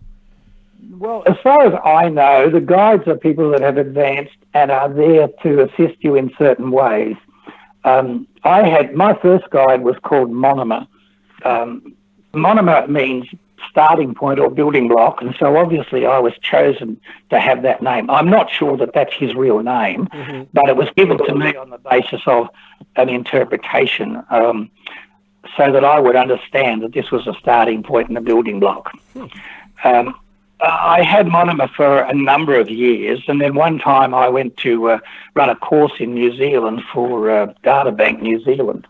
S4: Well, as far as I know, the guides are people that have advanced and are there to assist you in certain ways. My first guide was called monomer. Monomer means starting point or building block, and so obviously I was chosen to have that name. I'm not sure that that's his real name, but it was given to me on the basis of an interpretation, so that I would understand that this was a starting point and a building block. I had monomer for a number of years, and then one time I went to run a course in New Zealand for Data Bank New Zealand.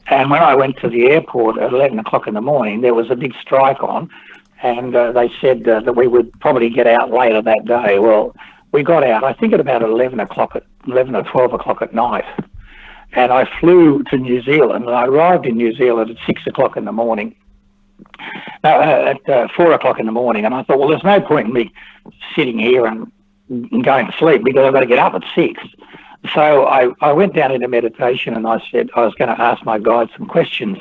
S4: And when I went to the airport at 11 o'clock in the morning, there was a big strike on, and they said that we would probably get out later that day. Well, we got out, I think, at about 11 or 12 o'clock at night. And I flew to New Zealand, and I arrived in New Zealand at 6 o'clock in the morning. At 4 o'clock in the morning, and I thought, well, there's no point in me sitting here and going to sleep, because I've got to get up at 6. So I went down into meditation, and I said I was going to ask my guide some questions.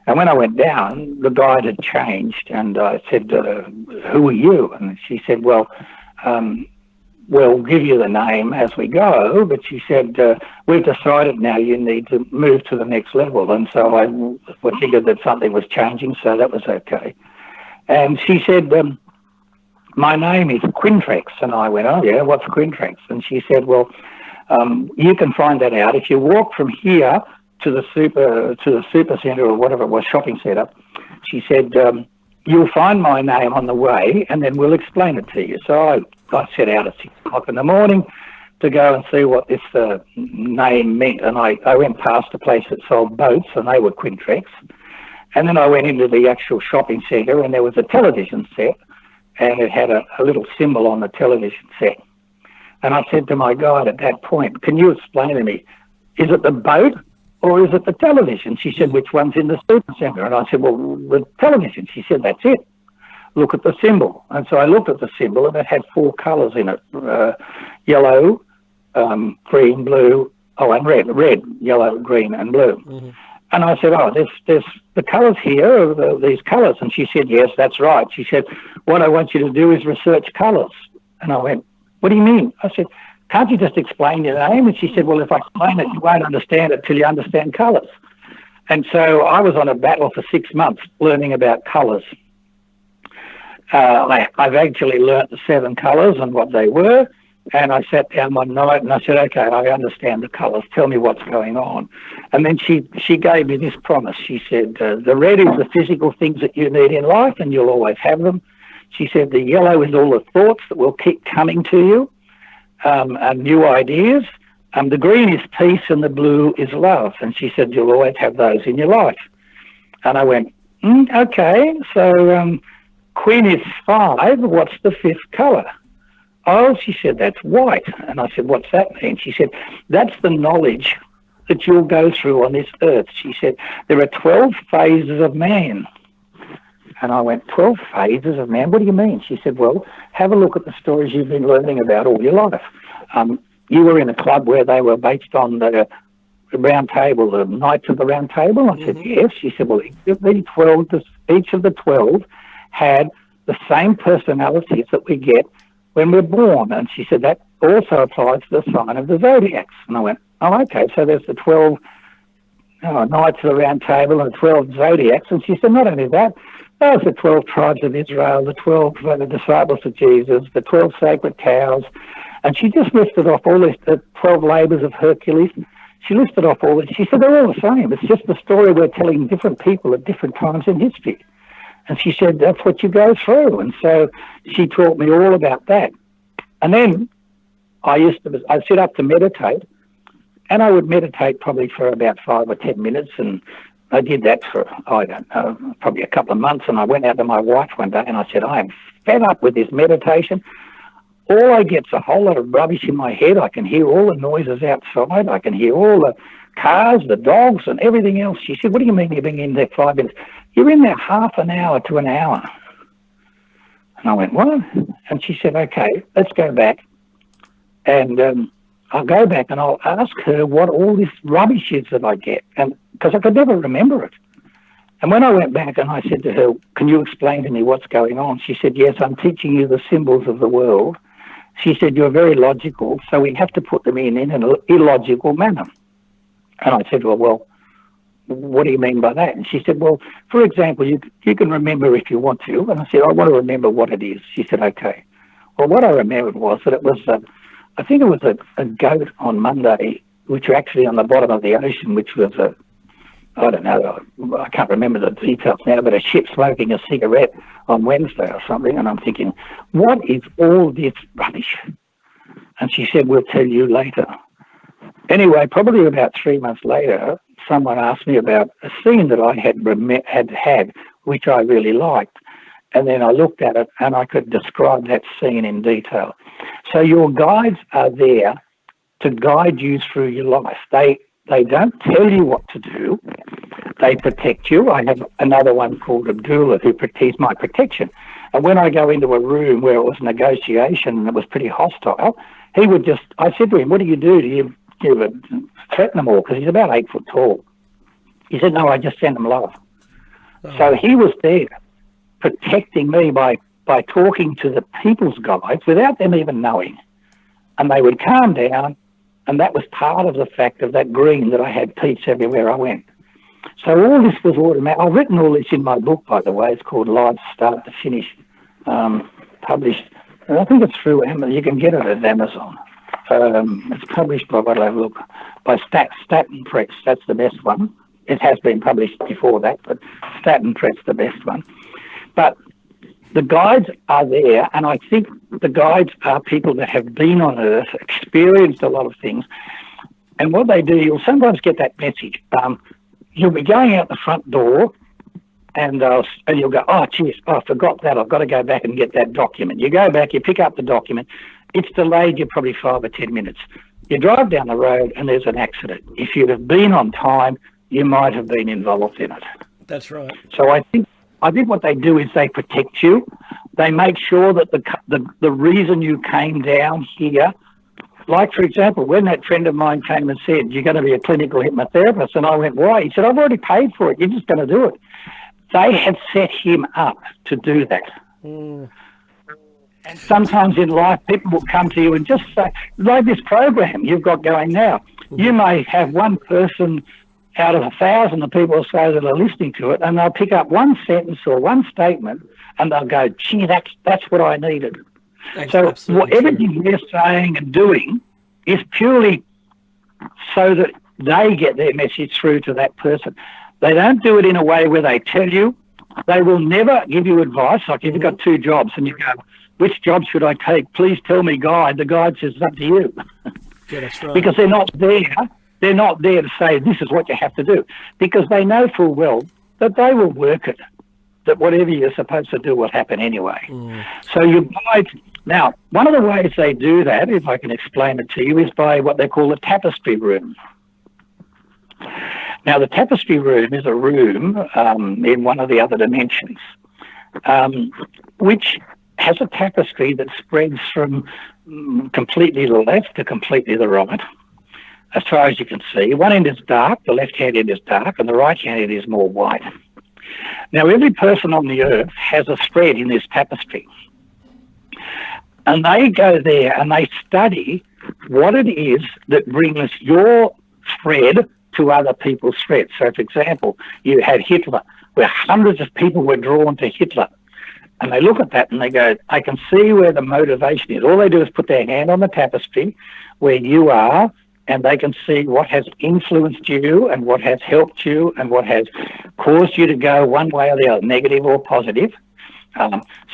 S4: And when I went down, the guide had changed, and I said, who are you? And she said, well, we'll give you the name as we go, but she said, we've decided now you need to move to the next level. And so I figured that something was changing, so that was okay. And she said, my name is Quintrex. And I went, oh, yeah, what's Quintrex? And she said, well, you can find that out. If you walk from here to the super centre or whatever it was, shopping centre, she said, you'll find my name on the way, and then we'll explain it to you. So I set out at 6 o'clock in the morning to go and see what this name meant. And I went past a place that sold boats, and they were Quintrex. And then I went into the actual shopping centre, and there was a television set, and it had a little symbol on the television set. And I said to my guide at that point, can you explain to me, is it the boat or is it the television? She said, which one's in the super centre? And I said, well, the television. She said, that's it. Look at the symbol. And so I looked at the symbol, and it had 4 colours in it, yellow, green, blue, and red, yellow, green and blue. And I said, oh, there's the colours here, these colours. And she said, yes, that's right. She said, what I want you to do is research colours. And I went, what do you mean? I said, can't you just explain your name? And she said, well, if I explain it, you won't understand it till you understand colours. And so I was on a battle for 6 months learning about colours. I've actually learnt the 7 colours and what they were. And I sat down one night and I said, okay, I understand the colours. Tell me what's going on. And then she gave me this promise. She said, the red is the physical things that you need in life, and you'll always have them. She said the yellow is all the thoughts that will keep coming to you, and new ideas. The green is peace and the blue is love. And she said, you'll always have those in your life. And I went, okay, so Queen is 5. What's the 5th colour? Oh, she said, that's white. And I said, what's that mean? She said, that's the knowledge that you'll go through on this earth. She said, there are 12 phases of man. And I went, 12 phases of man? What do you mean? She said, well, have a look at the stories you've been learning about all your life. You were in a club where they were based on the round table, the Knights of the Round Table? I said, yes. She said, well, each of the 12 had the same personalities that we get when we're born. And she said, that also applies to the sign of the zodiacs. And I went, oh, okay, so there's the 12 Knights of the Round Table and the 12 zodiacs. And she said, not only that, those are the 12 tribes of Israel, the 12 disciples of Jesus, the 12 sacred cows. And she just listed off all this, the 12 labours of Hercules. She listed off all this. She said, they're all the same. It's just the story we're telling different people at different times in history. And she said, that's what you go through. And so she taught me all about that. And then I'd sit up to meditate, and I would meditate probably for about 5 or 10 minutes. And I did that for, I don't know, probably a couple of months. And I went out to my wife one day and I said, I am fed up with this meditation. All I get's a whole lot of rubbish in my head. I can hear all the noises outside. I can hear all the cars, the dogs, and everything else. She said, what do you mean you've been in there 5 minutes? You're in there half an hour to an hour. And I went, what? And she said, okay, let's go back. And I'll go back and I'll ask her what all this rubbish is that I get, and because I could never remember it. And when I went back and I said to her, can you explain to me what's going on? She said, yes, I'm teaching you the symbols of the world. She said, you're very logical, so we have to put them in an illogical manner. And I said, well, what do you mean by that? And she said, well, for example, you can remember if you want to. And I said, I want to remember what it is. She said, okay. Well, what I remembered was that it was, I think it was a goat on Monday, which were actually on the bottom of the ocean, which was I don't know, I can't remember the details now, but a ship smoking a cigarette on Wednesday or something. And I'm thinking, what is all this rubbish? And she said, we'll tell you later. Anyway, probably about 3 months later, someone asked me about a scene that I had, which I really liked. And then I looked at it and I could describe that scene in detail. So your guides are there to guide you through your life. They don't tell you what to do. They protect you. I have another one called Abdullah who is my protection. And when I go into a room where it was negotiation and it was pretty hostile, he would just, I said to him, what do? Do you threaten them all? Because he's about 8 foot tall. He said, no, I just send them love. Oh. So he was there protecting me by talking to the people's guides without them even knowing. And they would calm down. And that was part of the fact of that green, that I had peace everywhere I went. So all this was automatic. I've written all this in my book, by the way. It's called Life Start to Finish, published. And I think it's through Amazon. You can get it at Amazon. It's published by, by Staten Press. That's the best one. It has been published before that, but Staten Press, the best one. But the guides are there, and I think the guides are people that have been on Earth, experienced a lot of things. And what they do, you'll sometimes get that message. You'll be going out the front door, and you'll go, oh, geez, I forgot that. I've got to go back and get that document. You go back, you pick up the document. It's delayed you probably 5 or 10 minutes. You drive down the road, and there's an accident. If you'd have been on time, you might have been involved in it.
S2: That's right.
S4: So I think what they do is they protect you. They make sure that the reason you came down here, like, for example, when that friend of mine came and said, you're going to be a clinical hypnotherapist, and I went, why? He said, I've already paid for it. You're just going to do it. They had set him up to do that. Mm. And sometimes in life, people will come to you and just say, like this program you've got going now, you may have one person out of 1,000 of people or so that are listening to it, and they'll pick up one sentence or one statement, and they'll go, gee, that's what I needed. So everything they're saying and doing is purely so that they get their message through to that person. They don't do it in a way where they tell you They will never give you advice. Like if you've got 2 jobs and you go, which job should I take? Please tell me, guide. The guide says it's up to you.
S2: Yeah, that's right.
S4: Because they're not there. They're not there to say this is what you have to do. Because they know full well that they will work it. That whatever you're supposed to do will happen anyway. So you buy. Now, one of the ways they do that, if I can explain it to you, is by what they call the tapestry room. Now, the tapestry room is a room in one of the other dimensions, which has a tapestry that spreads from completely to the left to completely to the right, as far as you can see. One end is dark, the left-hand end is dark, and the right-hand end is more white. Now, every person on the earth has a thread in this tapestry. And they go there and they study what it is that brings your thread to other people's threads. So, for example, you had Hitler, where hundreds of people were drawn to Hitler. And they look at that and they go, I can see where the motivation is. All they do is put their hand on the tapestry where you are, and they can see what has influenced you and what has helped you and what has caused you to go one way or the other, negative or positive.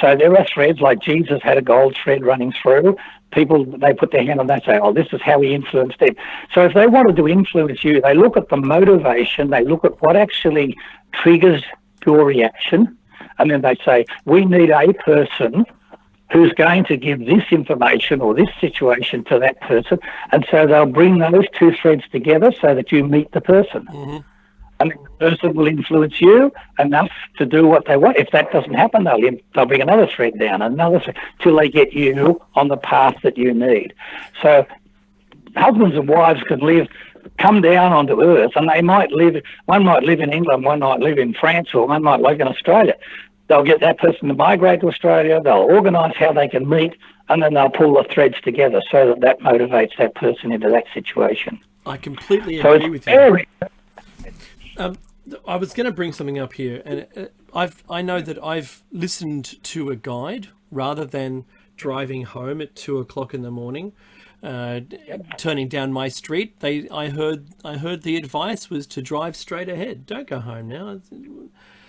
S4: So there are threads like Jesus had a gold thread running through. People, they put their hand on that and say, oh, this is how he influenced them. So if they wanted to influence you, they look at the motivation, they look at what actually triggers your reaction, and then they say, we need a person who's going to give this information or this situation to that person. And so they'll bring those 2 threads together so that you meet the person. And the person will influence you enough to do what they want. If that doesn't happen, they'll bring another thread down, another thread, till they get you on the path that you need. So husbands and wives can come down onto earth, and they might live, one might live in England, one might live in France, or one might live in Australia. They'll get that person to migrate to Australia, they'll organise how they can meet, and then they'll pull the threads together so that motivates that person into that situation.
S2: I completely agree with you. I was going to bring something up here, and I know that I've listened to a guide rather than driving home at 2:00 in the morning, turning down my street. I heard the advice was to drive straight ahead. Don't go home now.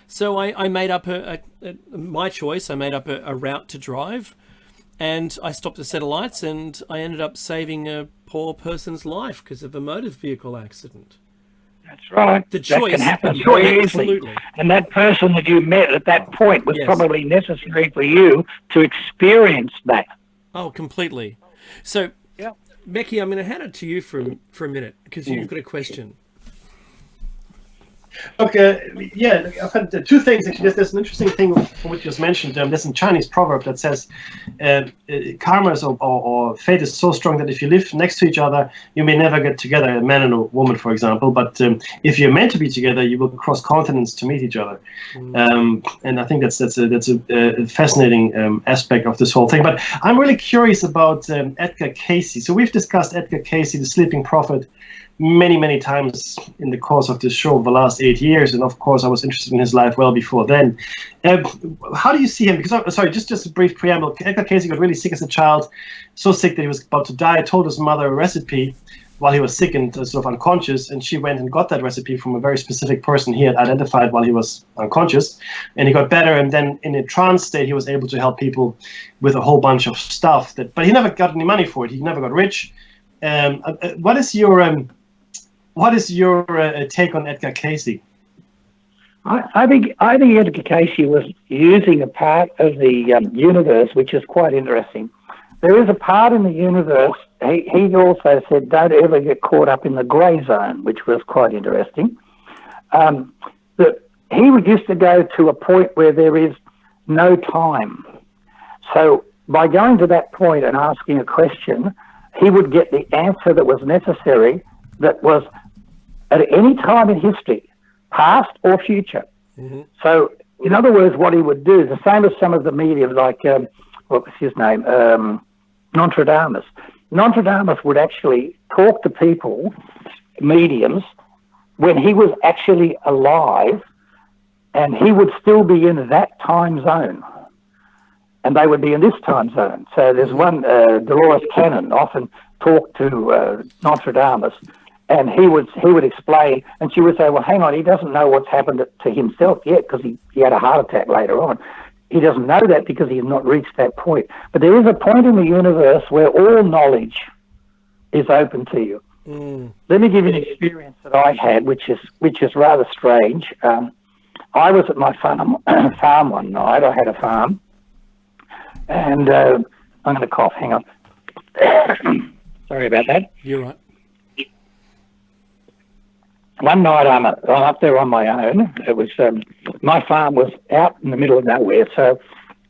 S2: So I made up my choice. I made up a route to drive, and I stopped a set of lights, and I ended up saving a poor person's life because of a motor vehicle accident.
S4: That's right.
S2: The choice
S4: that can happen very
S2: absolutely.
S4: easily. And that person that you met at that point was probably necessary for you to experience that.
S2: Oh, completely. So, Becky, I'm going to hand it to you for a minute because you've got a question.
S3: Okay, yeah, I've had 2 things actually. There's an interesting thing from what you just mentioned. There's a Chinese proverb that says karma or fate is so strong that if you live next to each other, you may never get together, a man and a woman, for example. But if you're meant to be together, you will cross continents to meet each other. And I think that's a fascinating aspect of this whole thing. But I'm really curious about Edgar Cayce. So we've discussed Edgar Cayce, the sleeping prophet, many times in the course of this show over the last 8 years, and of course I was interested in his life well before then. How do you see him? Because just a brief preamble. Edgar Cayce got really sick as a child, so sick that he was about to die. Told his mother a recipe while he was sick and sort of unconscious, and she went and got that recipe from a very specific person he had identified while he was unconscious, and he got better. And then in a trance state, he was able to help people with a whole bunch of stuff. But he never got any money for it. He never got rich. What is your take on Edgar Cayce?
S4: I think Edgar Cayce was using a part of the universe which is quite interesting. There is a part in the universe, he also said, don't ever get caught up in the grey zone, which was quite interesting. That he used to go to a point where there is no time. So by going to that point and asking a question, he would get the answer that was necessary, that was at any time in history, past or future. So, in other words, what he would do, the same as some of the mediums, like, what was his name, Nostradamus. Nostradamus would actually talk to people, mediums, when he was actually alive, and he would still be in that time zone, and they would be in this time zone. So there's one, Dolores Cannon often talked to Nostradamus, And he would explain, and she would say, well, hang on, he doesn't know what's happened to himself yet because he had a heart attack later on. He doesn't know that because he has not reached that point. But there is a point in the universe where all knowledge is open to you. Let me give you an experience that I had, which is rather strange. I was at my farm one night. I had a farm, and I'm going to cough. Hang on. Sorry about that.
S2: You're right.
S4: One night I'm up there on my own. It was my farm was out in the middle of nowhere, so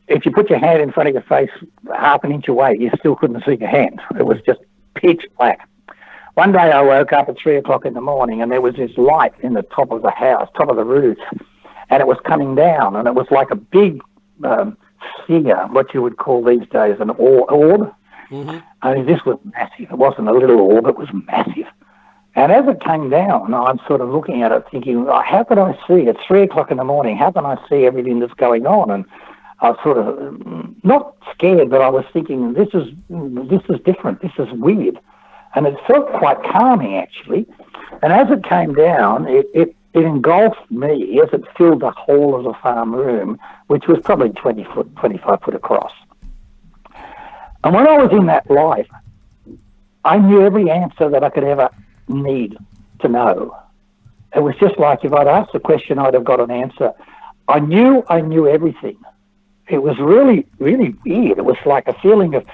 S4: if you put your hand in front of your face half an inch away, you still couldn't see your hand. It was just pitch black. One day I woke up at 3 o'clock in the morning, and there was this light in the top of the house, top of the roof, and it was coming down, and it was like a big sphere, what you would call these days an orb. Mm-hmm. I mean, this was massive. It wasn't a little orb, it was massive. And as it came down, I'm sort of looking at it thinking, how can I see? It's 3 o'clock in the morning. How can I see everything that's going on? And I was sort of not scared, but I was thinking, this is different. This is weird. And it felt quite calming, actually. And as it came down, it engulfed me as it filled the whole of the farm room, which was probably 25 foot across. And when I was in that light, I knew every answer that I could ever need to know. It was just like if I'd asked a question, I'd have got an answer. I knew everything. It was really, really weird. It was like a feeling of,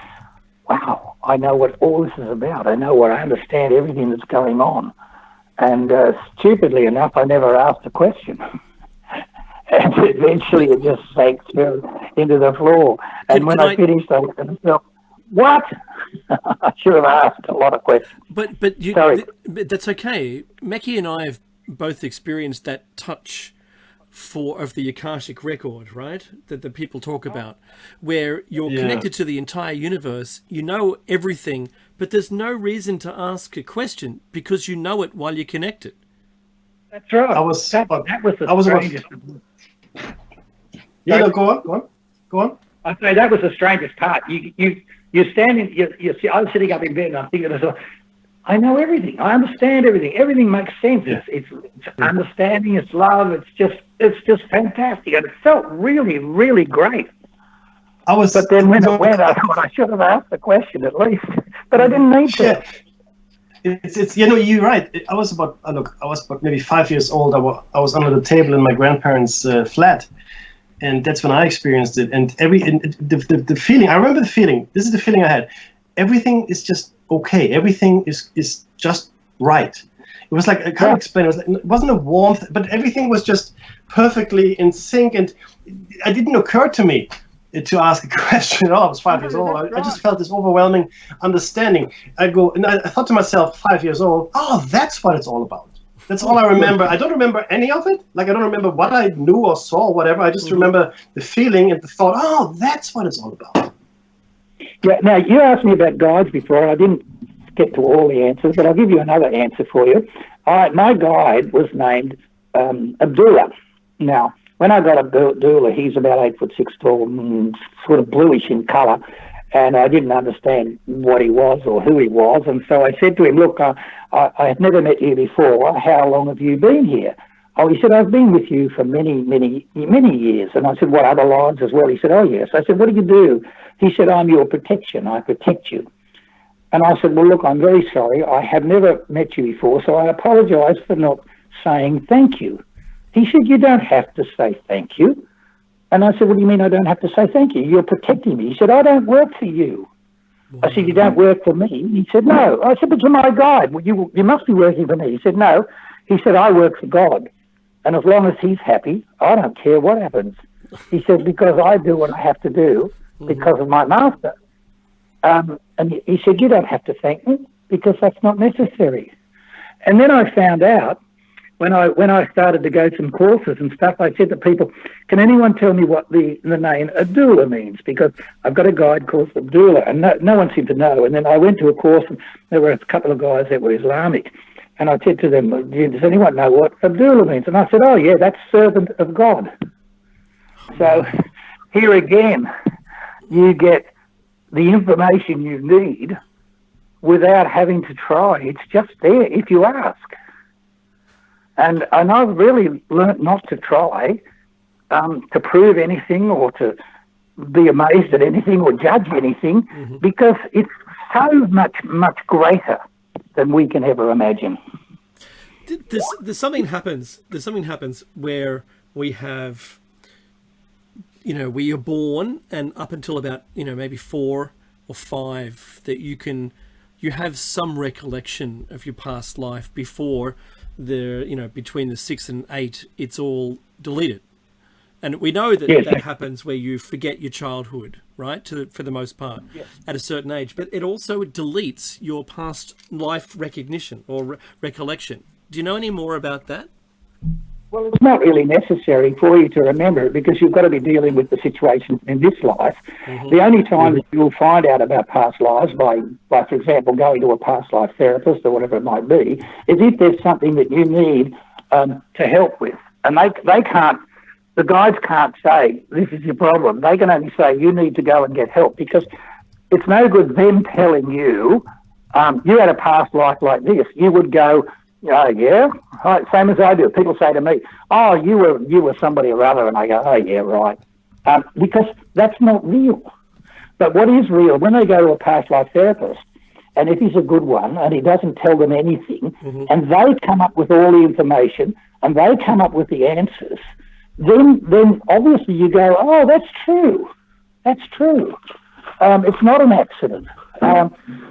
S4: wow, I know what all this is about. I understand everything that's going on. And stupidly enough, I never asked a question. And eventually it just sank through into the floor. And when I finished, I looked at myself, what? I should have asked a lot of questions.
S2: But that's okay. Mackie and I have both experienced that touch of the Akashic record, right? That the people talk about, where you're connected to the entire universe. You know everything, but there's no reason to ask a question because you know it while you're connected.
S4: That's right.
S3: That was the strangest. Go on.
S4: I say that was the strangest part. You're standing. I was sitting up in bed, and I'm thinking to myself, I know everything. I understand everything. Everything makes sense. Yeah. It's understanding. It's love. It's just fantastic, and it felt really, really great. But then when it went, I thought I should have asked the question at least, but I didn't need to.
S3: It's you're right. I was about maybe 5 years old. I was under the table in my grandparents' flat, and that's when I experienced it. And the feeling, I remember the feeling. This is the feeling I had. Everything is just okay. Everything is just right. It was like, I can't explain. It wasn't a warmth, but everything was just perfectly in sync. And it didn't occur to me to ask a question at all. I was 5 years old. I just felt this overwhelming understanding. I thought to myself, 5 years old, oh, that's what it's all about. That's all I remember. I don't remember any of it. Like, I don't remember what I knew or saw or whatever. I just remember the feeling and the thought, oh, that's what it's all about.
S4: Yeah. Now, you asked me about guides before. I didn't get to all the answers, but I'll give you another answer for you. My guide was named Abdullah. Now, when I got Abdullah, he's about 8'6" tall, sort of bluish in colour, and I didn't understand what he was or who he was, and so I said to him, look, I have never met you before. How long have you been here? Oh, he said, I've been with you for many, many, many years. And I said, what, other lives as well? He said, oh, yes. I said, what do you do? He said, I'm your protection. I protect you. And I said, well, look, I'm very sorry. I have never met you before, so I apologise for not saying thank you. He said, you don't have to say thank you. And I said, what do you mean I don't have to say thank you? You're protecting me. He said, I don't work for you. I said, you don't work for me? He said, no. I said, but you're my guide. Well, you must be working for me. He said, no. He said, I work for God. And as long as he's happy, I don't care what happens. He said, because I do what I have to do because of my master. And he said, you don't have to thank me because that's not necessary. And then I found out when I started to go to some courses and stuff, I said to people, can anyone tell me what the name Abdullah means? Because I've got a guide called Abdullah, and no one seemed to know. And then I went to a course, and there were a couple of guys that were Islamic. And I said to them, does anyone know what Abdullah means? And I said, oh, yeah, that's servant of God. So here again, you get the information you need without having to try. It's just there if you ask. And I've really learnt not to try to prove anything or to be amazed at anything or judge anything, because it's so much greater than we can ever imagine.
S2: There's something happens. There's something happens where we have, we are born, and up until about maybe 4 or 5, that you have some recollection of your past life. Before between the 6 and 8, it's all deleted. And we know that that happens where you forget your childhood, right? For the most part, at a certain age. But it also deletes your past life recognition or recollection. Do you know any more about that?
S4: Well, it's not really necessary for you to remember it, because you've got to be dealing with the situation in this life. The only time that you'll find out about past lives by, for example, going to a past life therapist or whatever it might be, is if there's something that you need to help with. And they can't, the guides can't say, this is your problem. They can only say, you need to go and get help, because it's no good them telling you, you had a past life like this. You would go, oh, yeah, right, same as I do. People say to me, oh, you were somebody or other, and I go, oh, yeah, right, because that's not real. But what is real, when they go to a past life therapist, and if he's a good one, and he doesn't tell them anything, and they come up with all the information, and they come up with the answers, then obviously you go, oh, that's true. That's true. It's not an accident.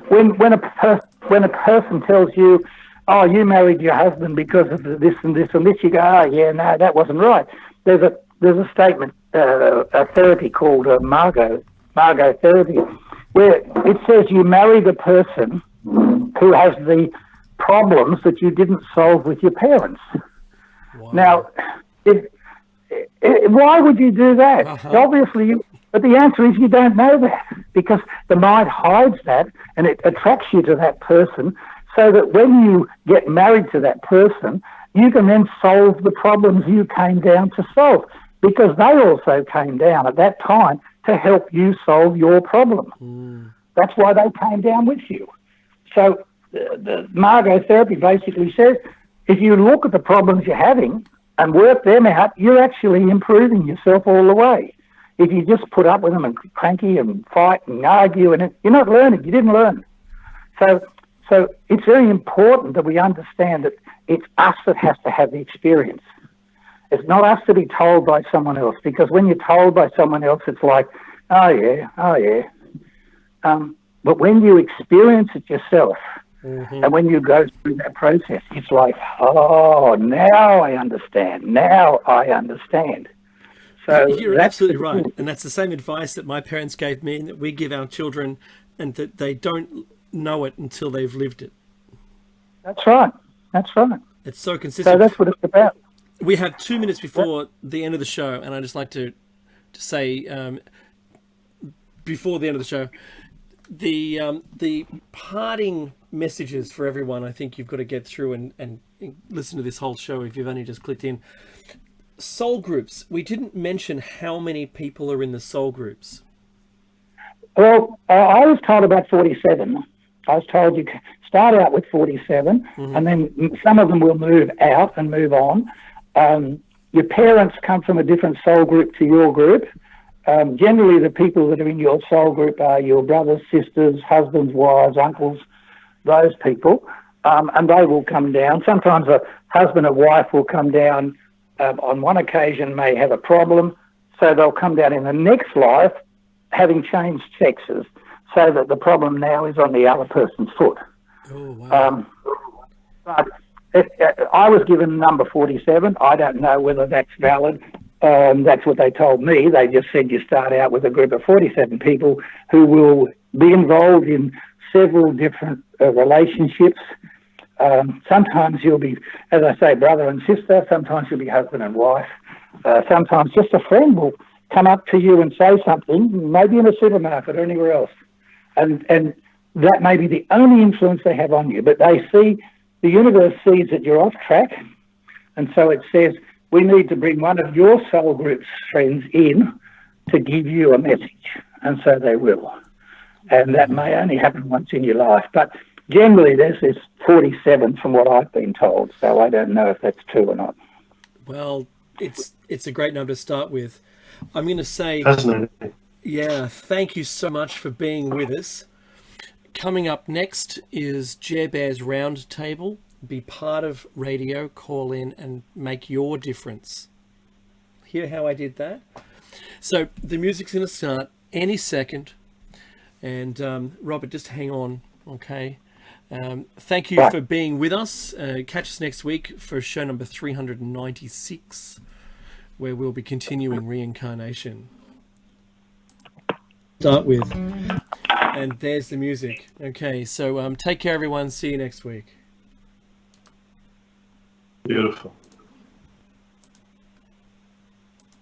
S4: When a person tells you, oh, you married your husband because of this and this and this, you go, oh, yeah, no, that wasn't right. There's a statement, a therapy called Margot therapy, where it says you marry the person who has the problems that you didn't solve with your parents. Wow. Now, why would you do that? Obviously, but the answer is you don't know that, because the mind hides that and it attracts you to that person, so that when you get married to that person, you can then solve the problems you came down to solve, because they also came down at that time to help you solve your problem. That's why they came down with you. So the Margot therapy basically says, if you look at the problems you're having and work them out, you're actually improving yourself all the way. If you just put up with them and cranky and fight and argue, and you're not learning. You didn't learn. So it's very important that we understand that it's us that has to have the experience. It's not us to be told by someone else, because when you're told by someone else, it's like, oh yeah. But when you experience it yourself, and when you go through that process, it's like, oh, now I understand. So
S2: you're absolutely right. And that's the same advice that my parents gave me and that we give our children, and that they don't know it until they've lived it.
S4: That's right.
S2: It's so consistent.
S4: So that's what it's about.
S2: We have 2 minutes before the end of the show, and I just like to say, before the end of the show, the parting messages for everyone. I think you've got to get through and listen to this whole show if you've only just clicked in. Soul groups. We didn't mention how many people are in the soul groups.
S4: Well, I was told about 47. I was told you start out with 47, and then some of them will move out and move on. Your parents come from a different soul group to your group. Generally, the people that are in your soul group are your brothers, sisters, husbands, wives, uncles, those people, and they will come down. Sometimes a husband and wife will come down on one occasion, may have a problem, so they'll come down in the next life having changed sexes, so that the problem now is on the other person's foot.
S2: Oh, wow.
S4: But I was given number 47. I don't know whether that's valid. That's what they told me. They just said you start out with a group of 47 people who will be involved in several different relationships. Sometimes you'll be, as I say, brother and sister. Sometimes you'll be husband and wife. Sometimes just a friend will come up to you and say something, maybe in a supermarket or anywhere else. And that may be the only influence they have on you. But they see, the universe sees that you're off track. And so it says, we need to bring one of your soul group's friends in to give you a message. And so they will. and that may only happen once in your life. But generally, there's 47 from what I've been told, so I don't know if that's true or not.
S2: Well, it's a great number to start with. I'm going to say,
S3: Fascinating.
S2: yeah, thank you so much for being with us. Coming up next is Jer Bear's Roundtable. Be part of radio, call in and make your difference. Hear how I did that? So the music's going to start any second. And Robert, just hang on, okay? Thank you for being with us. Catch us next week for show number 396, where we'll be continuing Reincarnation. Start with, and there's the music. Okay, so take care, everyone. See you next week.
S3: Beautiful.